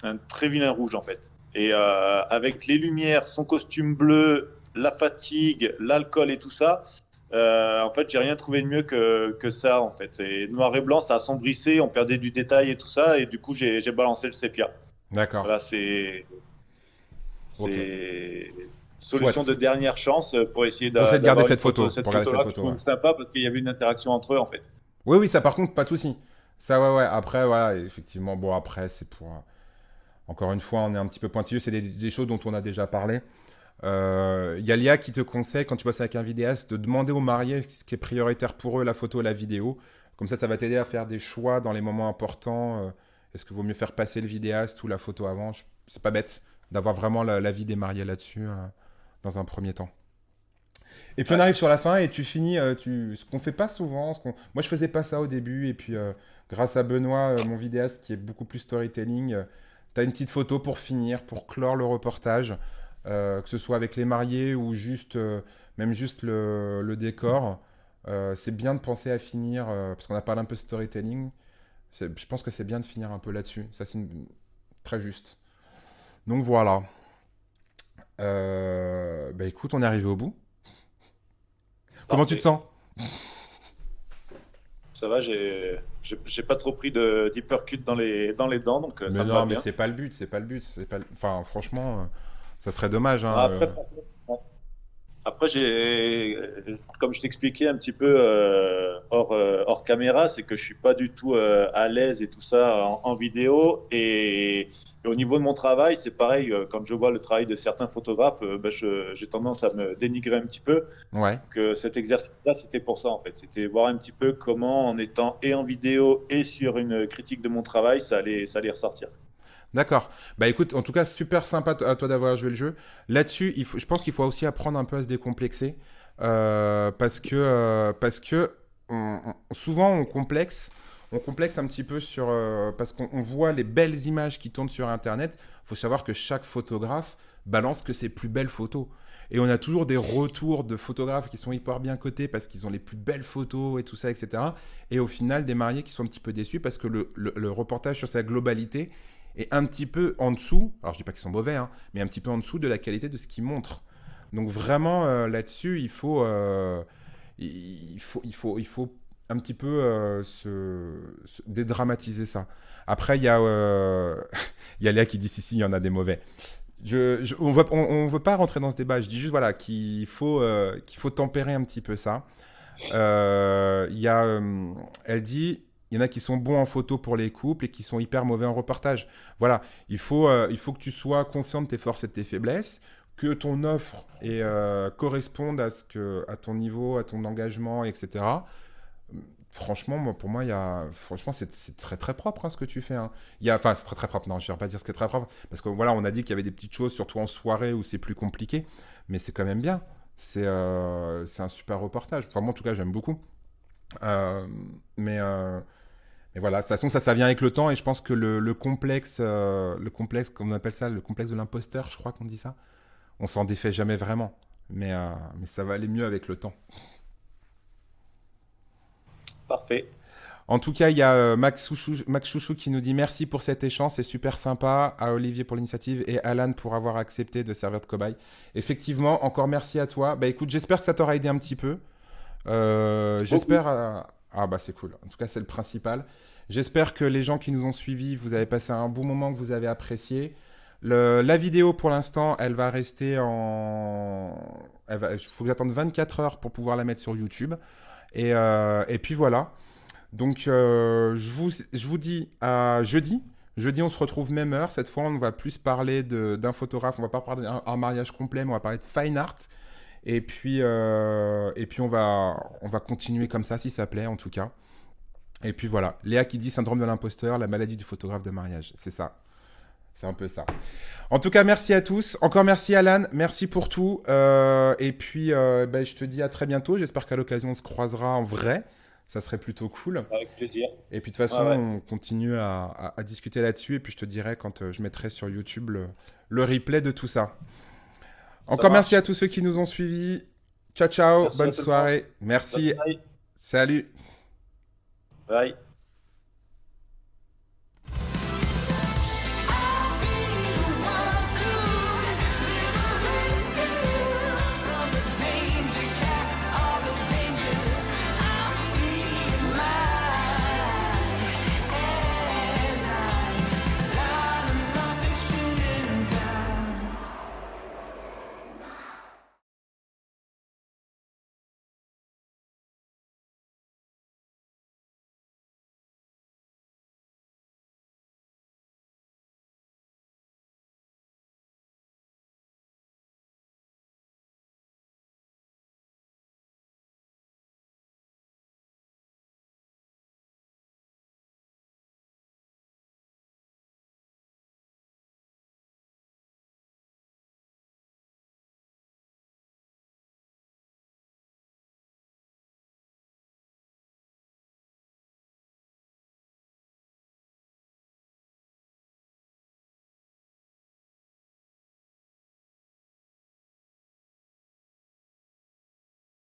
un très vilain rouge, en fait. Et avec les lumières, son costume bleu, la fatigue, l'alcool et tout ça, en fait, j'ai rien trouvé de mieux que ça, en fait. Et noir et blanc, ça assombrissait, on perdait du détail et tout ça, et du coup, j'ai balancé le sépia. D'accord. Voilà, Ok. c'est solution Soit. de dernière chance pour essayer Pour essayer de garder d'avoir une cette photo. photo. Cette Pour garder cette photo-là que je photo, ouais. trouve sympa parce qu'il y avait une interaction entre eux en fait. Oui, oui, ça par contre, pas de souci. Ça, ouais, ouais. Après, voilà, effectivement, bon, après, c'est pour. Encore une fois, on est un petit peu pointilleux. C'est des choses dont on a déjà parlé. Il y a l'IA qui te conseille, quand tu bosses avec un vidéaste, de demander aux mariés ce qui est prioritaire pour eux, la photo ou la vidéo. Comme ça va t'aider à faire des choix dans les moments importants. Est-ce qu'il vaut mieux faire passer le vidéaste ou la photo avant? C'est pas bête d'avoir vraiment l'avis des mariés là-dessus dans un premier temps. Et puis on Ouais. arrive sur la fin et tu finis, ce qu'on fait pas souvent. Moi je faisais pas ça au début et puis grâce à Benoît, mon vidéaste qui est beaucoup plus storytelling, tu as une petite photo pour finir, pour clore le reportage, que ce soit avec les mariés ou juste, même juste le décor. C'est bien de penser à finir, parce qu'on a parlé un peu storytelling. Je pense que c'est bien de finir un peu là-dessus. Ça c'est très juste. Donc voilà. Bah écoute, on est arrivé au bout. Comment tu te Parfait. sens? Ça va, j'ai pas trop pris de d'hypercut dans les dents, donc Mais ça me va non, mais bien. c'est pas le but, c'est pas le but. Enfin, franchement, ça serait dommage, hein. Après, Après, comme je t'expliquais un petit peu hors caméra, c'est que je suis pas du tout à l'aise et tout ça en vidéo. Et au niveau de mon travail, c'est pareil. Quand je vois le travail de certains photographes, ben, j'ai tendance à me dénigrer un petit peu. Ouais. Que cet exercice-là, c'était pour ça en fait. C'était voir un petit peu comment, en étant et en vidéo et sur une critique de mon travail, ça allait ressortir. D'accord. Bah écoute, en tout cas, super sympa à toi d'avoir joué le jeu. Là-dessus, je pense qu'il faut aussi apprendre un peu à se décomplexer. Parce que souvent on complexe un petit peu sur. Parce qu'on voit les belles images qui tournent sur Internet. Il faut savoir que chaque photographe balance que ses plus belles photos. Et on a toujours des retours de photographes qui sont hyper bien cotés parce qu'ils ont les plus belles photos et tout ça, etc. Et au final, des mariés qui sont un petit peu déçus parce que le reportage sur sa globalité est un petit peu en dessous, alors je dis pas qu'ils sont mauvais, hein, mais un petit peu en dessous de la qualité de ce qu'ils montrent. Donc vraiment là-dessus, il faut un petit peu dédramatiser ça. Après, il y a, il y a Léa qui dit si, il y en a des mauvais. On veut pas rentrer dans ce débat. Je dis juste voilà qu'il faut tempérer un petit peu ça. Il y a, elle dit, il y en a qui sont bons en photo pour les couples et qui sont hyper mauvais en reportage. Voilà, il faut que tu sois conscient de tes forces et de tes faiblesses, que ton offre corresponde à ton niveau, à ton engagement, etc. Franchement, pour moi, franchement, c'est très très propre hein, ce que tu fais. Hein. Enfin, c'est très très propre. Non, je ne vais pas dire ce qui est très propre parce que voilà, on a dit qu'il y avait des petites choses, surtout en soirée où c'est plus compliqué, mais c'est quand même bien. C'est un super reportage. Enfin, moi, en tout cas, j'aime beaucoup. Euh, mais, euh, mais voilà, de toute façon, ça vient avec le temps et je pense que le complexe, comme on appelle ça, le complexe de l'imposteur, je crois qu'on dit ça, on s'en défait jamais vraiment. Mais ça va aller mieux avec le temps. Parfait. En tout cas, il y a Max Chouchou qui nous dit merci pour cet échange, c'est super sympa. À Olivier pour l'initiative et Alan pour avoir accepté de servir de cobaye. Effectivement, encore merci à toi. Bah écoute, j'espère que ça t'aura aidé un petit peu. Beaucoup. J'espère. Ah bah c'est cool. En tout cas, c'est le principal. J'espère que les gens qui nous ont suivis, vous avez passé un bon moment que vous avez apprécié. La vidéo, pour l'instant, elle va rester en. Il faut que j'attende 24 heures pour pouvoir la mettre sur YouTube. Et puis voilà. Donc, je vous dis à jeudi. Jeudi, on se retrouve même heure. Cette fois, on va plus parler d'un photographe. On va pas parler d'un mariage complet, mais on va parler de fine art. Et puis on va continuer comme ça, si ça plaît, en tout cas. Et puis voilà. Léa qui dit syndrome de l'imposteur, la maladie du photographe de mariage. C'est ça. C'est un peu ça. En tout cas, merci à tous. Encore merci Alan. Merci pour tout. Et puis, ben, je te dis à très bientôt. J'espère qu'à l'occasion, on se croisera en vrai. Ça serait plutôt cool. Avec plaisir. Et puis de toute Ouais, façon, ouais, on continue à discuter là-dessus. Et puis je te dirai quand je mettrai sur YouTube le replay de tout ça. ça Encore merci à marche. tous ceux qui nous ont suivis. Ciao, ciao, Merci bonne à tout le monde. soirée. Bonne Merci. soirée. Salut. Bye.